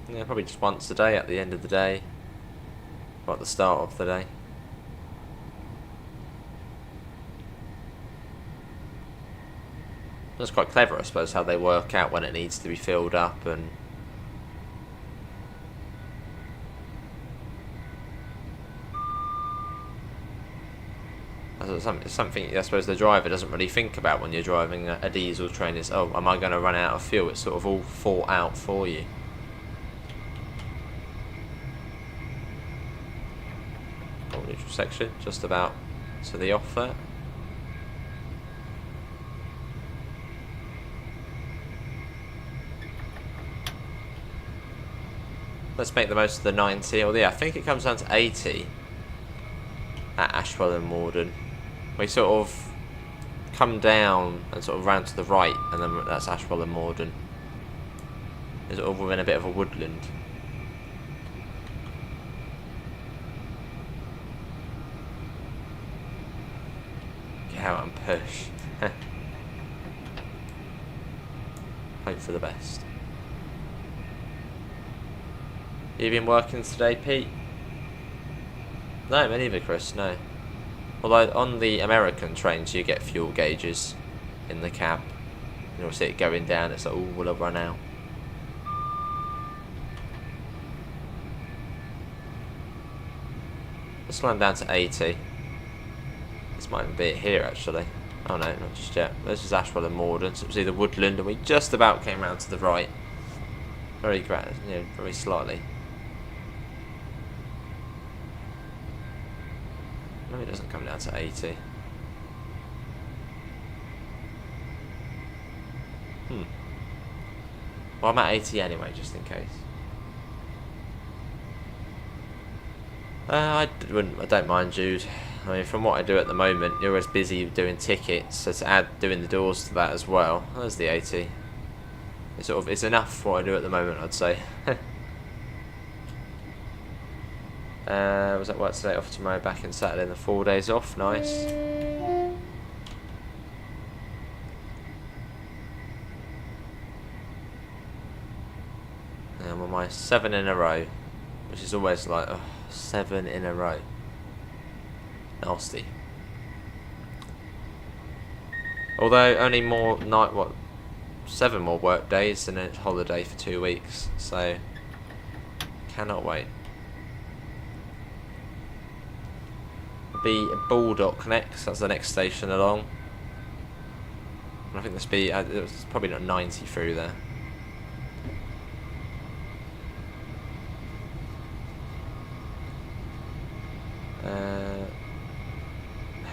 Yeah, probably just once a day at the end of the day, or at the start of the day. That's quite clever, I suppose, how they work out when it needs to be filled up and. It's something I suppose the driver doesn't really think about when you're driving a diesel train. Is, oh, am I going to run out of fuel? It's sort of all thought out for you. Neutral section, just about to the off there. Let's make the most of the 90. Or yeah, I think it comes down to 80 at Ashwell and Morden. We sort of come down and sort of round to the right, and then that's Ashwell and Morden. It's sort of within a bit of a woodland. Get out and push. Hope for the best. You been working today, Pete? No, me neither, Chris, no. Although on the American trains you get fuel gauges in the cab. You'll see it going down, it's like, oh, will I run out? Let's slow down to 80. This might even be it here, actually. Oh no, not just yet. This is Ashwell and Morden, so it was either woodland, and we just about came round to the right. Very slightly. Maybe it doesn't come down to 80. Well, I'm at 80 anyway, just in case. I don't mind, Jude. I mean, from what I do at the moment, you're always busy doing tickets, so to add doing the doors to that as well, there's the 80. It's enough for what I do at the moment, I'd say. Was at work today, off tomorrow, back in Saturday, and the 4 days off. Nice. And I'm on my 7 in a row, which is always like, oh, 7 in a row. Nasty. Although only 7 more work days and a holiday for 2 weeks, so cannot wait. Be Baldock next, that's the next station along. And I think this be it's probably not 90 through there.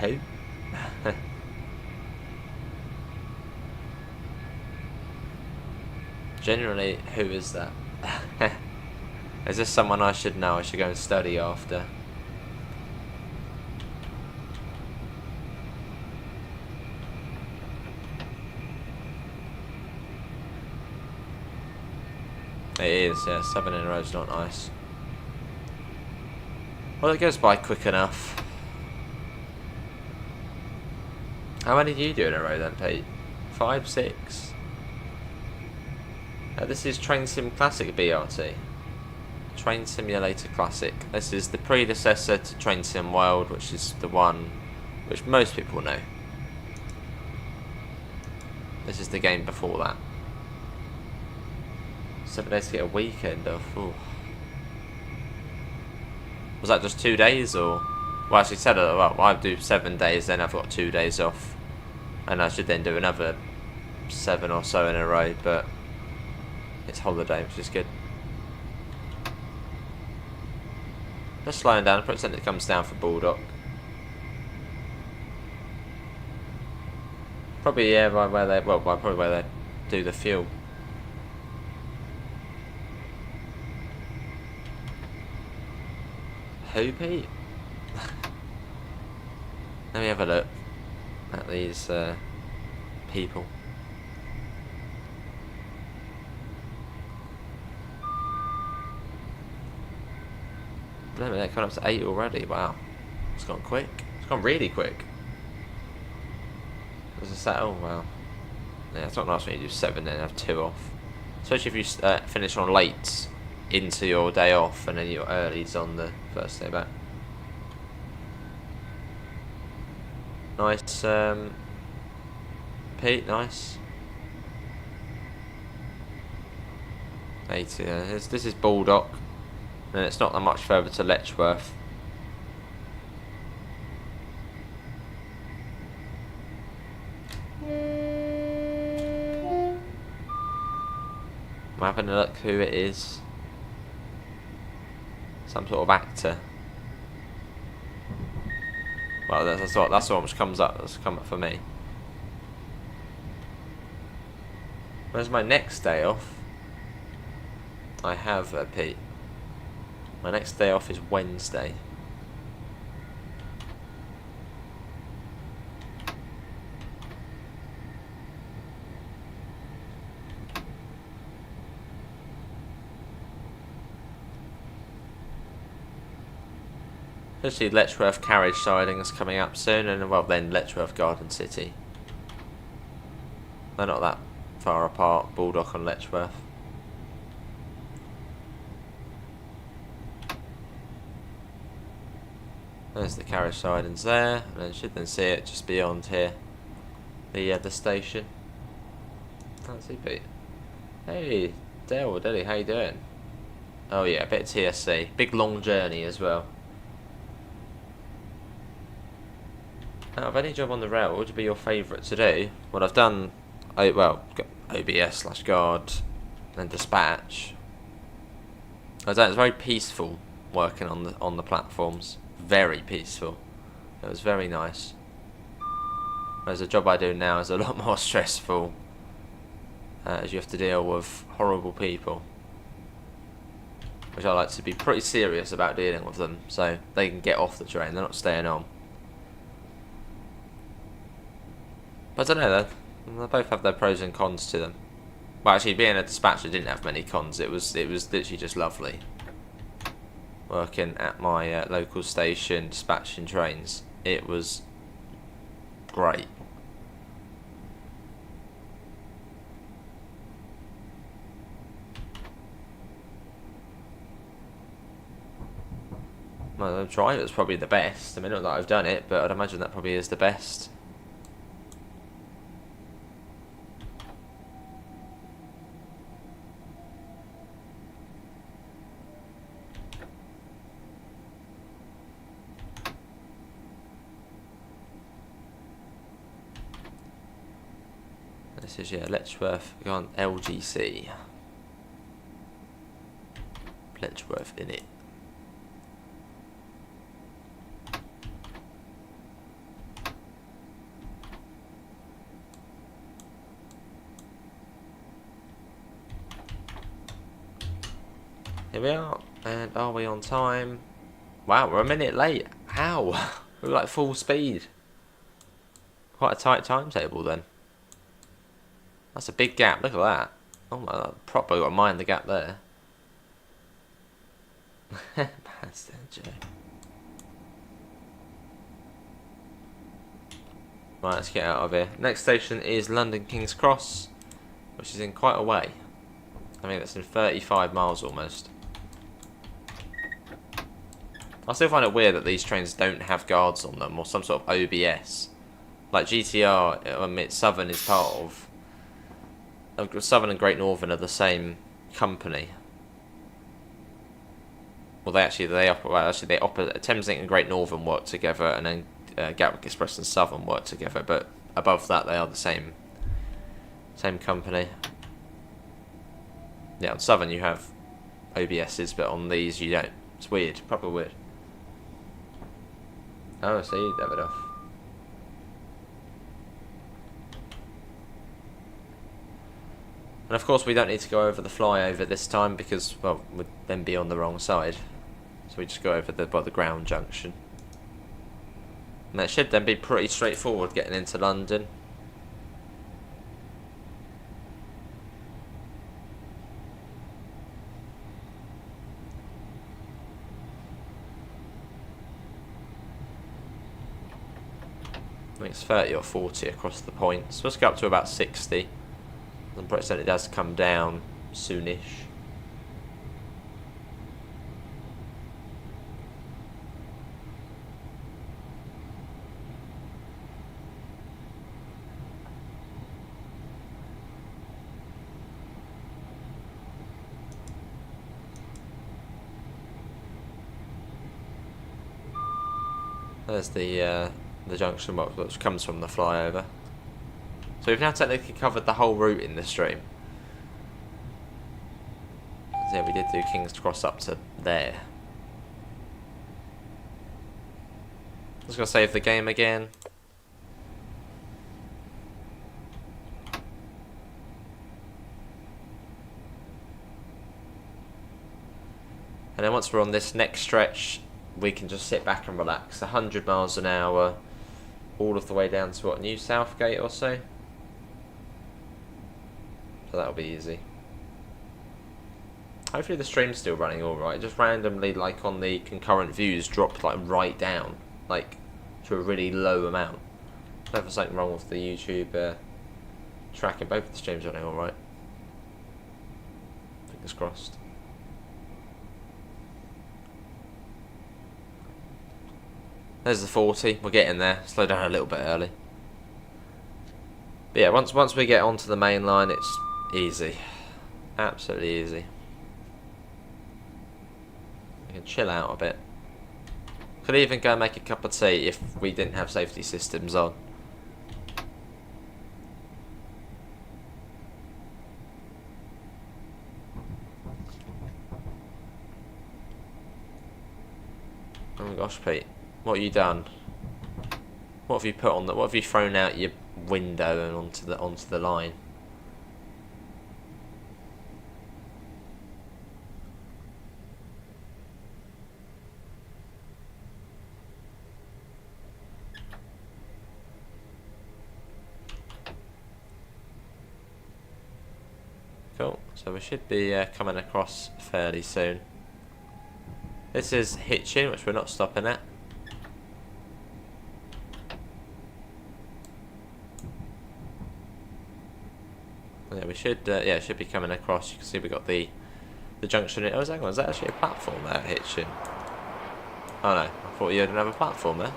Who? Generally, who is that? Is this someone I should know? I should go and study after. It is, yeah, 7 in a row is not nice. Well, it goes by quick enough. How many do you do in a row then, Pete? 5, 6? This is Train Sim Classic BRT. Train Simulator Classic. This is the predecessor to Train Sim World, which is the one which most people know. This is the game before that. 7 days to get a weekend off. Ooh. Was that just 2 days, or? Well, actually said, well, I do 7 days, then I've got 2 days off, and I should then do another 7 or so in a row. But it's holiday, which is good. Just slowing down. Pretend it comes down for Bulldog. Probably, yeah, by where they, well, by probably where they do the fuel. Who, Pete? Let me have a look at these people. Blimey, they're coming up to 8 already. Wow, it's gone quick. It's gone really quick. There's a set. Oh wow. Yeah, it's not nice when you do 7 and have 2 off. Especially if you finish on late into your day off and then your early's on the first day back. Nice, Pete. Nice. 80. This is Baldock, and it's not that much further to Letchworth. I'm having a look who it is. Some sort of actor. Well, that's what which comes up. That's come up for me. Where's my next day off? I have Pete. My next day off is Wednesday. Especially Letchworth carriage siding is coming up soon, and well then Letchworth Garden City. They're not that far apart, Baldock and Letchworth. There's the carriage sidings there, and then you should then see it just beyond here. The station. Can't see Pete. Hey, Dale, Dilly, how you doing? Oh yeah, a bit of TSC. Big long journey as well. Out of any job on the rail, what would be your favourite to do? Well, I've done, well, OBS/guard and dispatch. It's very peaceful working on the platforms. Very peaceful. It was very nice. Whereas the job I do now is a lot more stressful, as you have to deal with horrible people, which I like to be pretty serious about dealing with them, so they can get off the train. They're not staying on. But I don't know, they both have their pros and cons to them. Well, actually, being a dispatcher didn't have many cons. It was literally just lovely. Working at my local station, dispatching trains. It was great. Well, the driver's probably the best. I mean, not that I've done it, but I'd imagine that probably is the best. This is, yeah, Letchworth gone LGC. Letchworth in it. Here we are, and are we on time? Wow, we're a minute late. How? We're like full speed. Quite a tight timetable then. That's a big gap, look at that. Oh my god, proper got to mind the gap there. Bastard, Joe. Right, let's get out of here. Next station is London Kings Cross, which is in quite a way. I think that's in 35 miles almost. I still find it weird that these trains don't have guards on them or some sort of OBS. Like GTR, I mean, Southern is part of... Southern and Great Northern are the same company. Well, they operate. Thameslink and Great Northern work together, and then Gatwick Express and Southern work together. But above that, they are the same company. Yeah, on Southern you have OBSs, but on these you don't. It's weird, proper weird. Oh, so you have it off. And of course we don't need to go over the flyover this time because, well, we'd then be on the wrong side. So we just go over by the ground junction. And that should then be pretty straightforward getting into London. I think it's 30 or 40 across the points. So let's go up to about 60. I'm pretty certain it does come down soonish. There's the junction box which comes from the flyover. So we've now technically covered the whole route in the stream. So yeah, we did do Kings Cross up to there. Just gonna save the game again. And then once we're on this next stretch, we can just sit back and relax. 100 miles an hour, all of the way down to what, New Southgate or so? So that'll be easy. Hopefully the stream's still running alright. Just randomly, like on the concurrent views, dropped like right down, like to a really low amount. I don't know if there's something wrong with the YouTube tracking. Both of the streams running alright. Fingers crossed. There's the 40. We're getting there. Slow down a little bit early. But yeah, once we get onto the main line, it's easy. Absolutely easy. We can chill out a bit. Could even go and make a cup of tea if we didn't have safety systems on. Oh gosh, Pete. What have you done? What have you put on what have you thrown out your window and onto the line? Cool. So we should be coming across fairly soon. This is Hitchin, which we're not stopping at. Yeah, we should. Yeah, should be coming across. You can see we got the junction. Oh, hang on, is that actually a platform there, Hitchin? Oh no, I thought you had another platform there.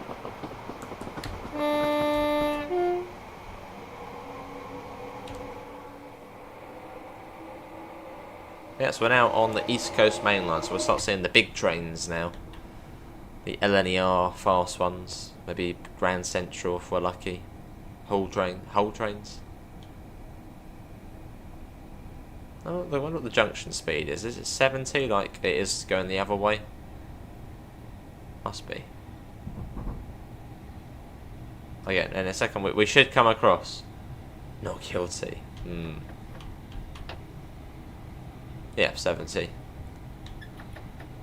Yeah, so we're now on the East Coast Main Line, so we'll start seeing the big trains now. The LNER fast ones, maybe Grand Central if we're lucky. Whole trains. Oh, I wonder what the junction speed is. Is it 70 like it is going the other way? Must be. Again, in a second we should come across. Not guilty. Yeah, 70.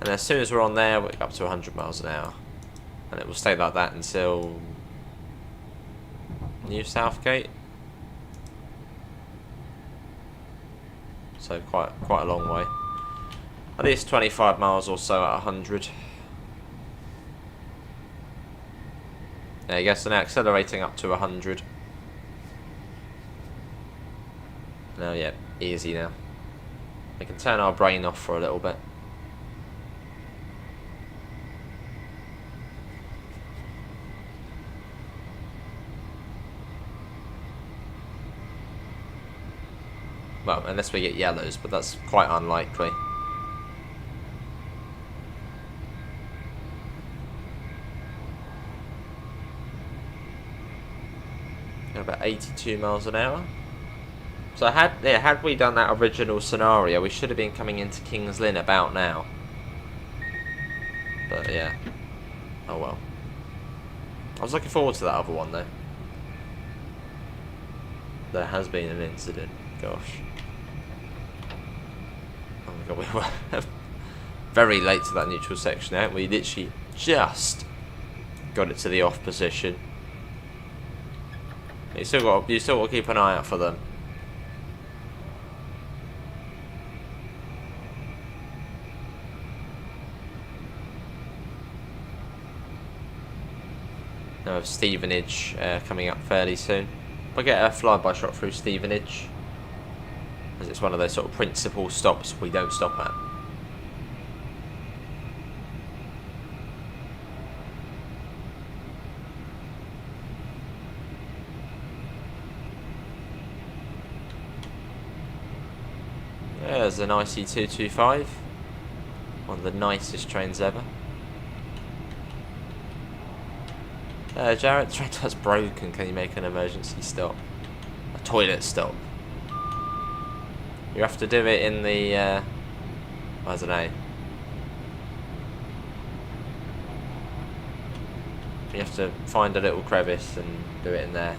And as soon as we're on there, we're up to 100 miles an hour. And it will stay like that until New Southgate. So quite a long way. At least 25 miles or so at 100. There you go, so now accelerating up to 100. Now, yeah, easy now. We can turn our brain off for a little bit. Well, unless we get yellows, but that's quite unlikely. About 82 miles an hour. So had we done that original scenario, we should have been coming into Kings Lynn about now. But yeah. Oh well. I was looking forward to that other one though. There has been an incident. Gosh. Oh my god, we were very late to that neutral section out. We literally just got it to the off position. You still got to keep an eye out for them. Now Stevenage coming up fairly soon. We'll get a flyby shot through Stevenage, as it's one of those sort of principal stops we don't stop at. There's an IC225, one of the nicest trains ever. Jarrett, the train has broken. Can you make an emergency stop? A toilet stop. You have to do it in the, I don't know. You have to find a little crevice and do it in there.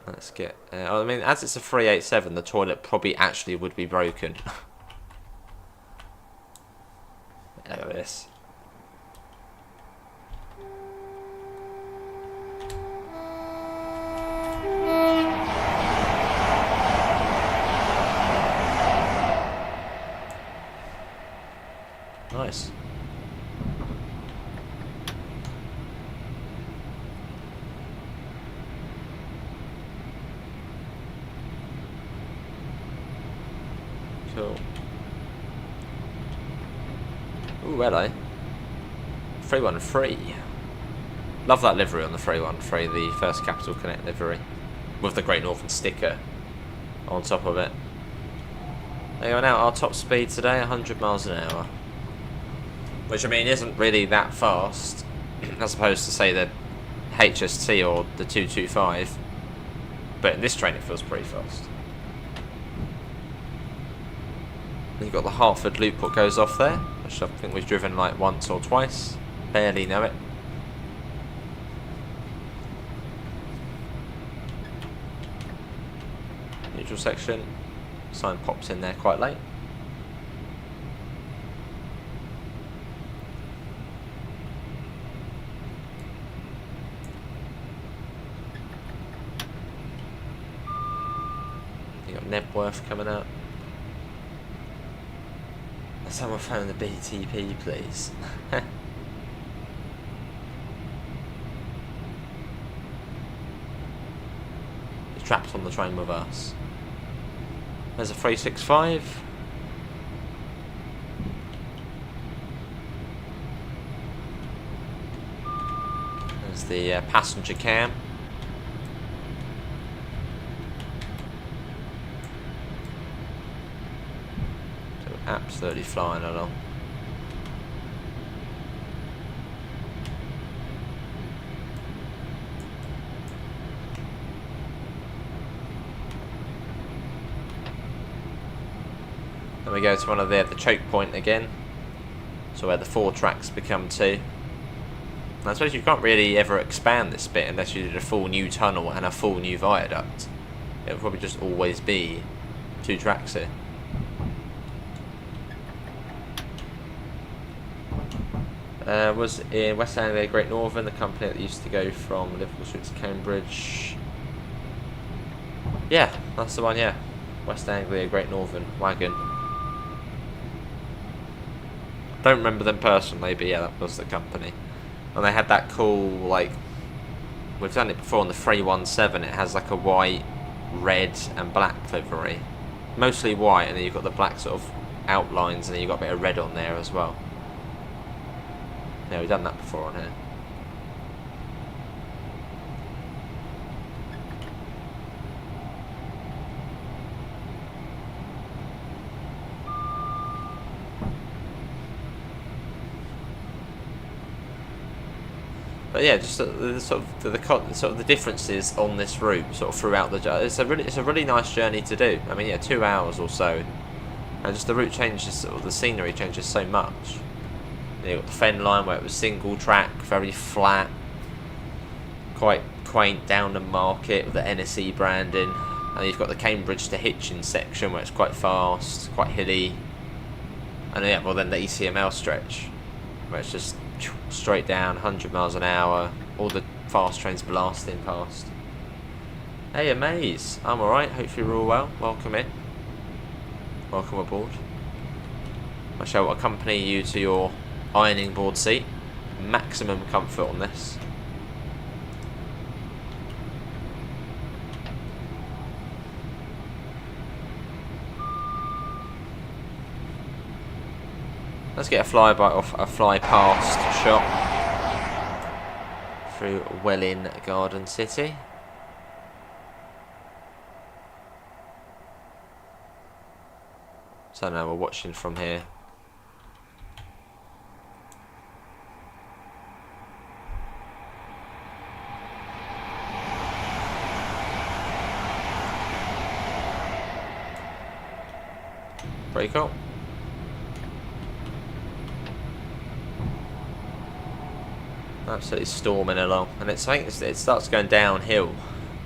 Let's get... I mean, as it's a 387, the toilet probably actually would be broken. Look at this. Nice. Cool. Ooh, hello. 313. Love that livery on the 313, the First Capital Connect livery, with the Great Northern sticker on top of it. There you go. Now our top speed today, 100 miles an hour. Which, I mean, isn't really that fast, as opposed to, say, the HST or the 225. But in this train, it feels pretty fast. You've got the Hartford loop what goes off there, which I think we've driven like once or twice. Barely know it. Neutral section. Sign pops in there quite late. You got Nebworth coming out. Someone phone the BTP, please. He's trapped on the train with us. There's a 365. There's the passenger cam. Absolutely flying along. Then we go to one of the choke point again, so where the 4 tracks become 2. And I suppose you can't really ever expand this bit unless you did a full new tunnel and a full new viaduct. It would probably just always be 2 tracks here. Was in West Anglia Great Northern, the company that used to go from Liverpool Street to Cambridge. Yeah, that's the one, yeah. West Anglia Great Northern wagon. Don't remember them personally, but yeah, that was the company. And they had that cool, like, we've done it before on the 317. It has like a white, red and black livery. Mostly white, and then you've got the black sort of outlines, and then you've got a bit of red on there as well. Yeah, we've done that before on here. But yeah, just the sort of the differences on this route, sort of throughout the journey. It's a really nice journey to do. I mean, yeah, 2 hours or so, and just the route changes, sort of the scenery changes so much. You've got the Fen line where it was single track, very flat, quite quaint down the market with the NSE branding, and you've got the Cambridge to Hitchin section where it's quite fast, quite hilly, and yeah, well then the ECML stretch where it's just straight down, 100 miles an hour, all the fast trains blasting past. Hey, Amaze, I'm alright, hopefully you're all well. Welcome in. Welcome aboard. I shall accompany you to your ironing board seat. Maximum comfort on this. Let's get a fly past shot through Welwyn Garden City. So now we're watching from here. Pretty cool. Absolutely storming along, and I think it starts going downhill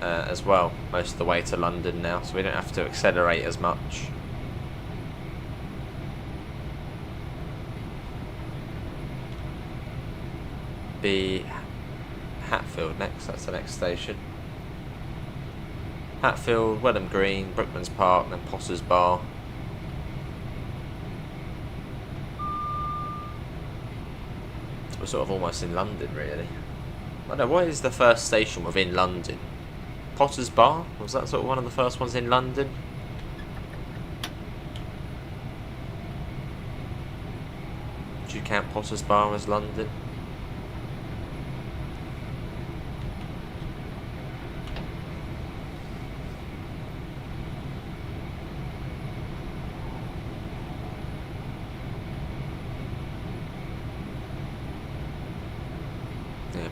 as well most of the way to London now, so we don't have to accelerate as much. Be Hatfield next, that's the next station. Hatfield, Welham Green, Brookman's Park, then Potter's Bar. We're sort of almost in London, really. I don't know, what is the first station within London? Potter's Bar? Was that sort of one of the first ones in London? Do you count Potter's Bar as London?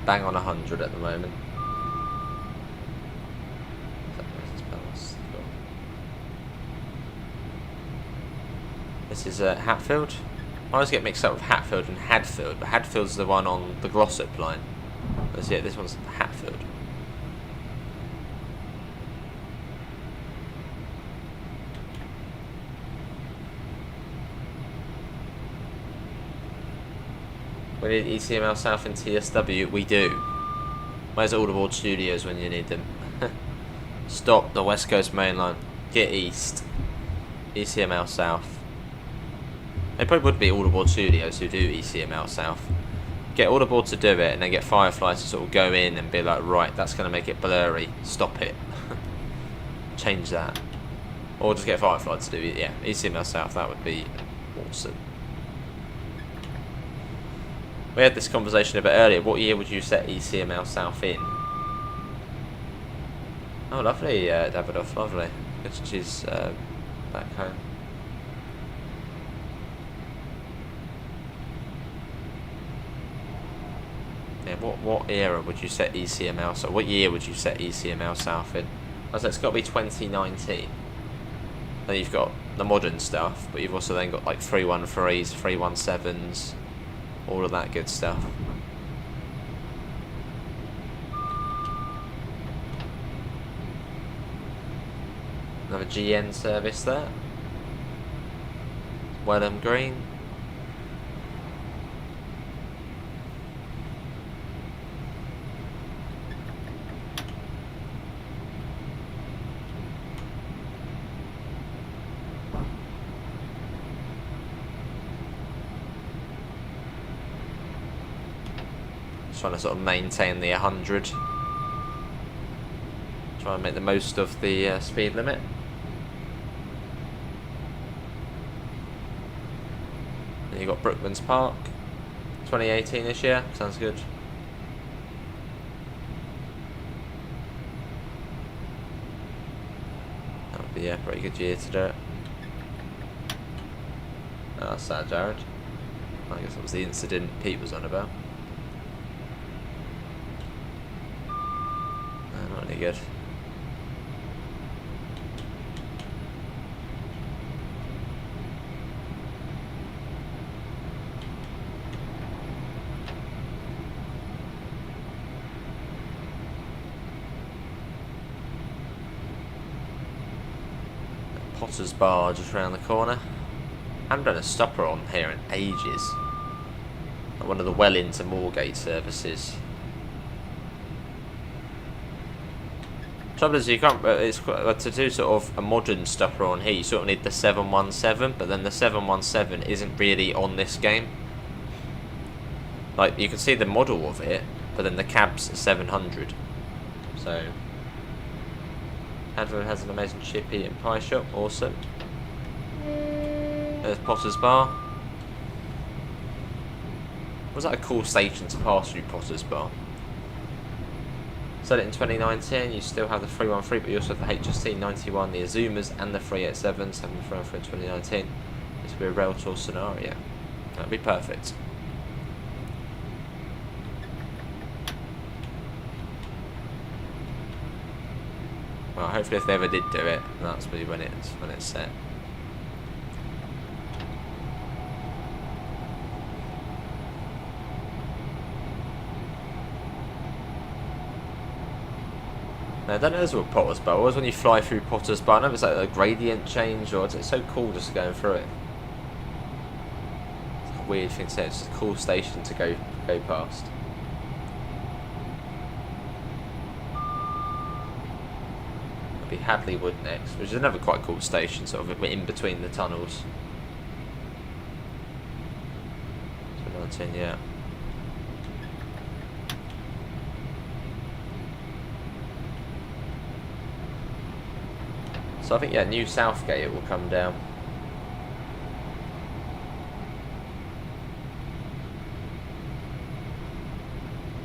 Bang on 100 at the moment. This is Hatfield. I always get mixed up with Hatfield and Hadfield, but Hadfield's the one on the Glossop line. But yeah, this one's Hatfield. We need ECML South and TSW. We do. Where's all the board studios when you need them? Stop the West Coast Mainline. Get east. ECML South. They probably would be all the board studios who do ECML South. Get all the board to do it, and then get Firefly to sort of go in and be like, right, that's going to make it blurry. Stop it. Change that. Or just get Firefly to do it. Yeah, ECML South. That would be awesome. We had this conversation a bit earlier. What year would you set ECML South in? Oh, lovely, Davidoff, lovely. Good that she's back home. Yeah, what era would you set ECML? So, what year would you set ECML South in? I said it's got to be 2019. Then you've got the modern stuff, but you've also then got like 313s, 317s. All of that good stuff. Another GN service there. Welham Green. Trying to sort of maintain the 100. Try and make the most of the speed limit. Then you got Brookman's Park, 2018 this year. Sounds good. That would be a pretty good year to do it. Oh, that's sad, Jared. I guess that was the incident Pete was on about. Not any good. Potter's Bar just around the corner. I haven't done a stopper on here in ages. Like one of the well into Moorgate services. Trouble is, you can't. It's to do sort of a modern stopper on here. You sort of need the 717, but then the 717 isn't really on this game. Like you can see the model of it, but then the cab's 700. So. Hadfield has an amazing chippy and pie shop, awesome. There's Potter's Bar. Was that a cool station to pass through, Potter's Bar? Said it in 2019, you still have the 313, but you also have the HST 91, the Azumas and the 387s, having the 313 in 2019. This would be a rail tour scenario. That'd be perfect. Well, hopefully if they ever did do it, that's really when it's set. Now, I don't know what Potter's Bar was when you fly through Potter's Bar. I know it's like a gradient change, or it's so cool just going through it. It's a weird thing to say. It's just a cool station to go past. Be Hadley Wood next, which is another quite cool station, sort of in between the tunnels. 19, yeah. So I think, yeah, New Southgate it will come down.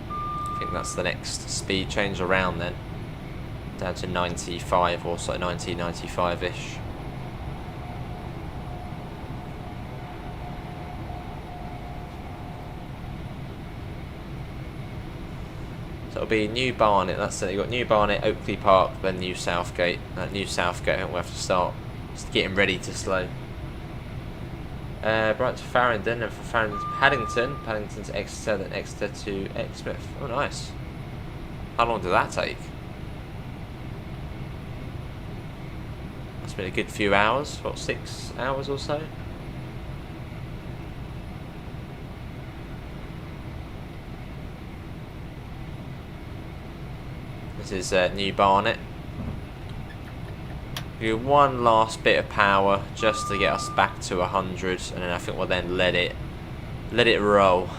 I think that's the next speed change around then. Down to 95 or so, 1995-ish. So it'll be New Barnet, that's it. You've got New Barnet, Oakley Park, then New Southgate. New Southgate, we'll have to start just getting ready to slow. Brighton to Farringdon, and from Farringdon to Paddington. Paddington to Exeter, then Exeter to Exmouth. Oh, nice. How long did that take? It's been a good few hours, what, 6 hours or so? This is New Barnet. We do one last bit of power just to get us back to 100, and then I think we'll then let it roll.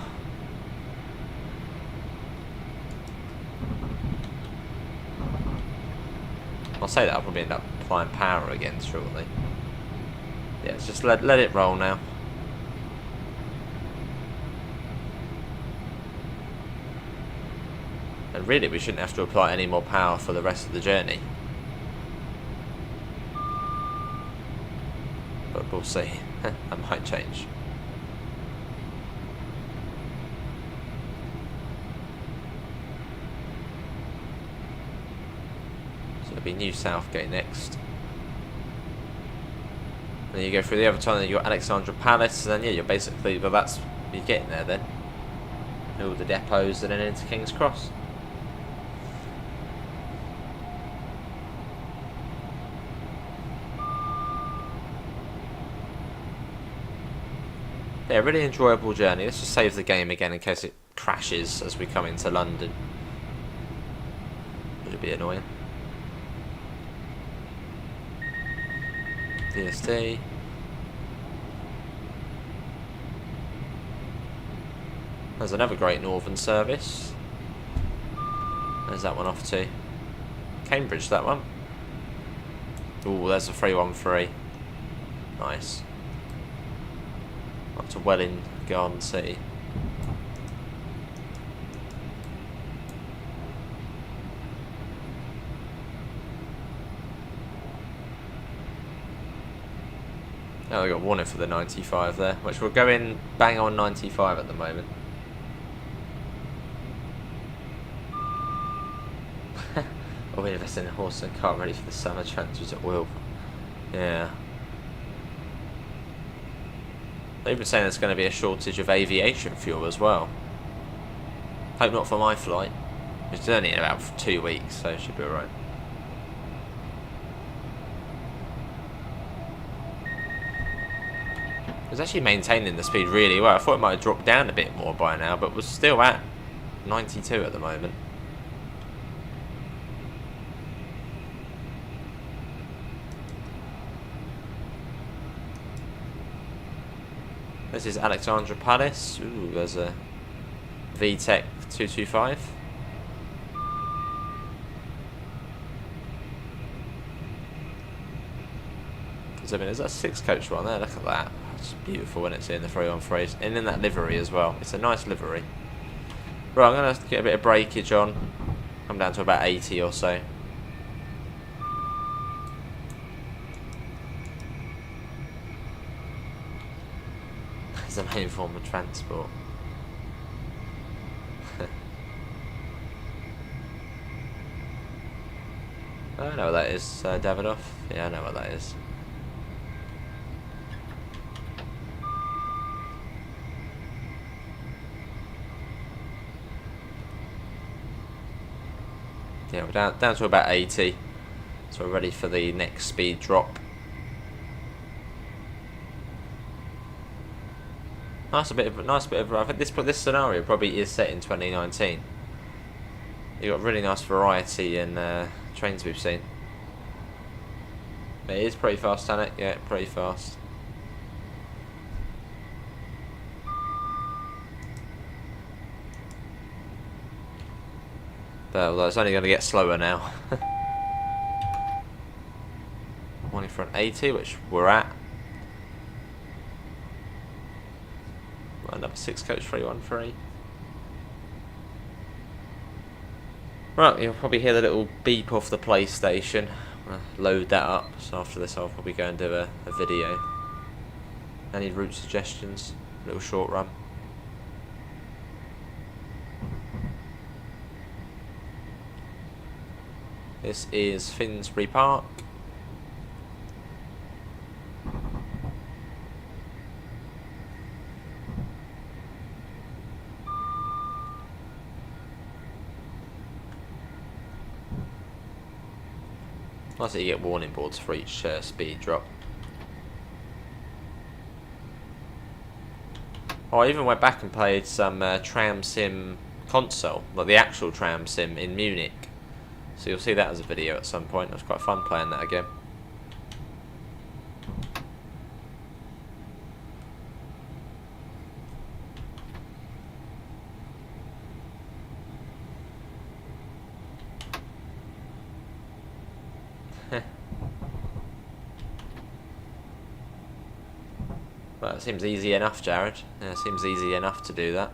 I'll say that I'll probably end up applying power again shortly. Yeah, let's just let it roll now. And really we shouldn't have to apply any more power for the rest of the journey. But we'll see. That might change. So it'll be New Southgate next. Then you go through the other tunnel, then you've got Alexandra Palace, and then yeah, you're basically, well, you're getting there then. All the depots and then into Kings Cross. Yeah, really enjoyable journey. Let's just save the game again in case it crashes as we come into London. It'll be annoying. DSD. There's another great northern service. Where's that one off to? Cambridge, that one. Oh, there's a 313. Nice. Up to Welling Garden City. Oh, we got warning for the 95 there, which we're going bang on 95 at the moment. Oh, we invested in a horse and cart ready for the summer transfers at will. Yeah. They've been saying there's going to be a shortage of aviation fuel as well. Hope not for my flight. It's only in about 2 weeks, so it should be alright. It's actually maintaining the speed really well. I thought it might have dropped down a bit more by now, but we're still at 92 at the moment. This is Alexandra Palace. Ooh, there's a VTEC 225. I mean, there's a 6-coach one there. Look at that. It's beautiful when it's in the 313. And in that livery as well. It's a nice livery. Right, I'm going to get a bit of breakage on. Come down to about 80 or so. It's the main form of transport. I know what that is, Davidoff. Yeah, I know what that is. Yeah, we're down to about 80, so we're ready for the next speed drop. Nice bit of. I think this scenario probably is set in 2019. You got really nice variety in trains we've seen. It is pretty fast, isn't it? Yeah, pretty fast. But well, it's only going to get slower now. Warning for an 80, which we're at. Another 6-coach 313. Right, you'll probably hear the little beep off the PlayStation. I'll load that up, so after this I'll probably go and do a video. Any route suggestions? A little short run. This is Finsbury Park. Nice that you get warning boards for each speed drop. Oh, I even went back and played some tram sim console, like the actual tram sim in Munich. So you'll see that as a video at some point. It was quite fun playing that again. Well, it seems easy enough, Jared. Yeah, it seems easy enough to do that.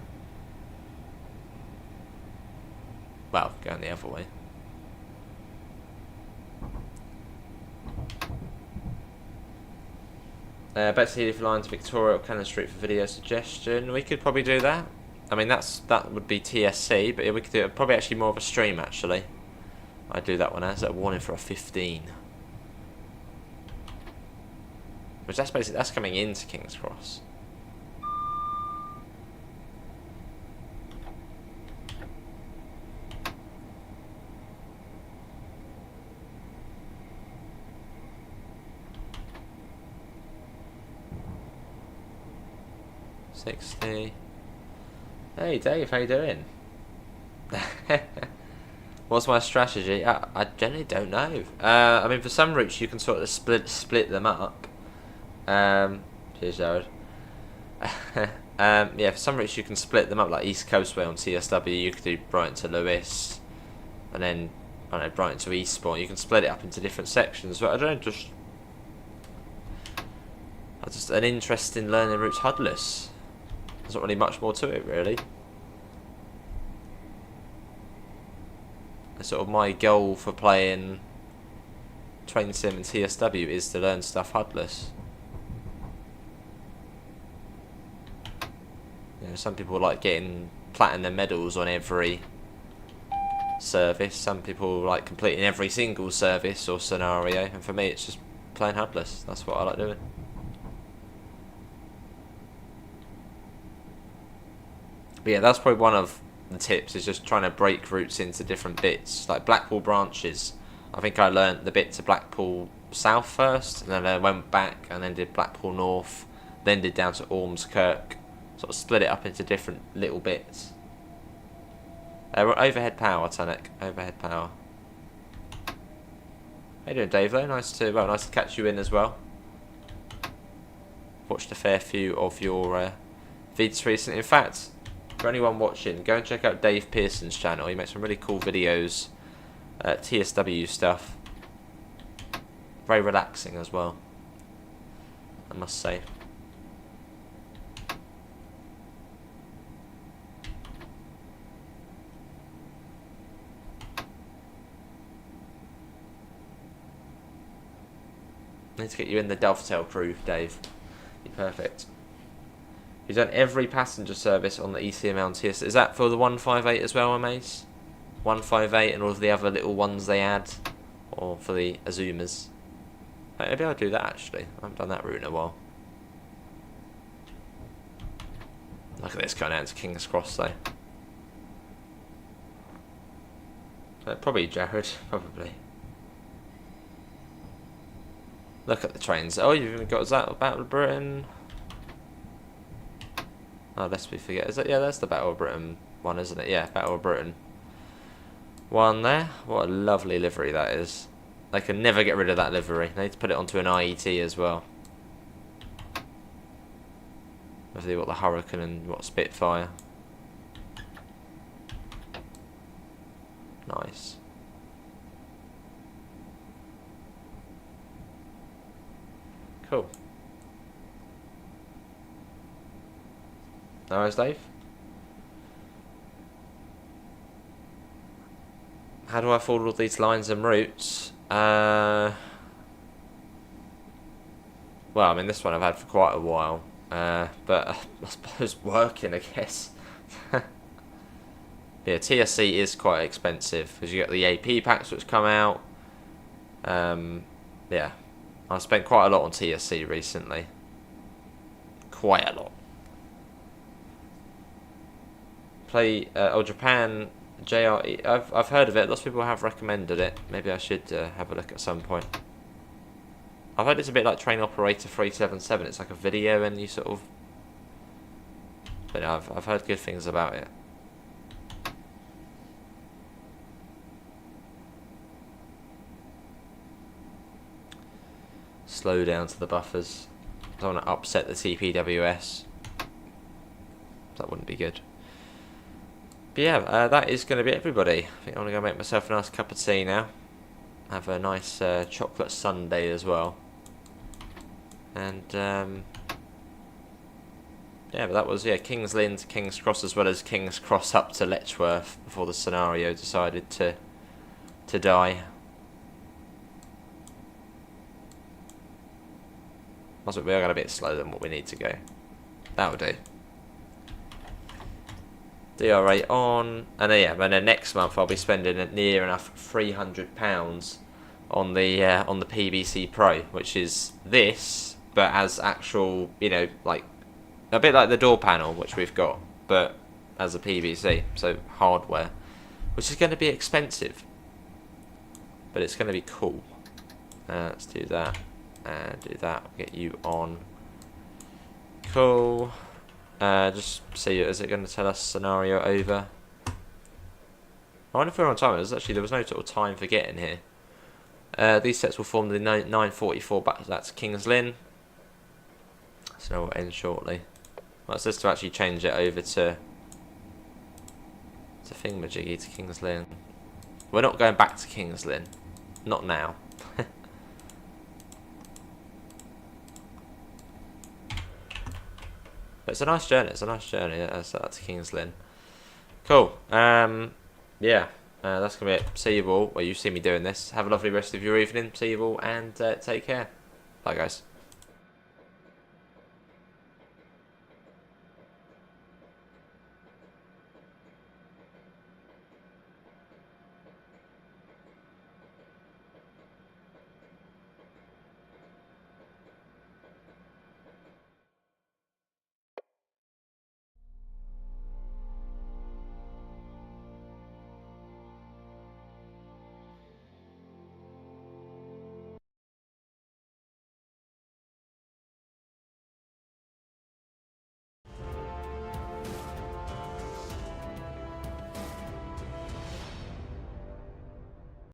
Well, going the other way. Betsy Heath Line to Victoria or Cannon Street for video suggestion. We could probably do that. I mean, that would be TSC, but we could do it probably actually more of a stream actually. I'd do that one as a warning for a 15. Which that's basically that's coming into Kings Cross. $60. Hey Dave, how you doing? What's my strategy? I generally don't know. I mean, for some routes you can sort of split them up. Cheers, Jared. Yeah, for some routes you can split them up, like East Coast Way on TSW. You could do Brighton to Lewis, and then I don't know, Brighton to Eastbourne. You can split it up into different sections, but I don't know, just an interest in learning routes HUDless. There's not really much more to it, really. And sort of my goal for playing Train Sim and TSW is to learn stuff HUDless. You know, some people like getting platinum medals on every service. Some people like completing every single service or scenario, and for me, it's just playing HUDless. That's what I like doing. But yeah, that's probably one of the tips, is just trying to break routes into different bits. Like Blackpool branches, I think I learnt the bit to Blackpool South first, and then I went back and then did Blackpool North, then did down to Ormskirk. Sort of split it up into different little bits. Overhead power, Tanek. Overhead power. How you doing, Dave? Though nice to catch you in as well. Watched a fair few of your feeds recently. In fact, for anyone watching, go and check out Dave Pearson's channel. He makes some really cool videos, TSW stuff. Very relaxing as well, I must say. Need to get you in the Dovetail crew, Dave. You're perfect. You've done every passenger service on the ECML and TS. Is that for the 158 as well, Amaze? 158 and all of the other little ones they add? Or for the Azumas? Maybe I'll do that actually. I haven't done that route in a while. Look at this going out to Kings Cross though. Probably Jared, probably. Look at the trains. Oh, you've even got, is that Battle of Britain? Oh, lest we forget. Is it? Yeah, that's the Battle of Britain one, isn't it? Yeah, Battle of Britain one there. What a lovely livery that is. They can never get rid of that livery. They need to put it onto an IET as well. Obviously, what the Hurricane and what Spitfire. Nice. Cool. No worries, Dave. How do I afford all these lines and routes? Well, I mean, this one I've had for quite a while. But I suppose working, I guess. Yeah, TSC is quite expensive because you get the AP packs which come out. Yeah, I've spent quite a lot on TSC recently. Quite a lot. Play Japan JRE. I've heard of it. Lots of people have recommended it. Maybe I should have a look at some point. I've heard it's a bit like Train Operator 377. It's like a video and you sort of. But I've heard good things about it. Slow down to the buffers. Don't want to upset the TPWS. That wouldn't be good. But yeah, that is going to be everybody. I think I'm going to go make myself a nice cup of tea now. Have a nice chocolate sundae as well. And yeah, but that was Kings Lynn to Kings Cross, as well as Kings Cross up to Letchworth before the scenario decided to die. We are going a bit slower than what we need to go. That'll do. DRA on, and yeah, and then next month I'll be spending near enough £300 on the PBC Pro, which is this, but as actual, like a bit like the door panel which we've got, but as a PBC, so hardware, which is going to be expensive, but it's going to be cool. Let's do that. And do that. Get you on. Cool. Just see, is it going to tell us scenario over? I wonder if we're on time. There was no sort of time for getting here. These sets will form the 944 back. That's Kings Lynn. So we'll end shortly. Well, it's just to actually change it over to thingamajiggy to Kings Lynn. We're not going back to Kings Lynn. Not now. But it's a nice journey. It's a nice journey. That's to Kings Lynn. Cool. Yeah. That's going to be it. See you all. Well, you see me doing this. Have a lovely rest of your evening. See you all and take care. Bye, guys.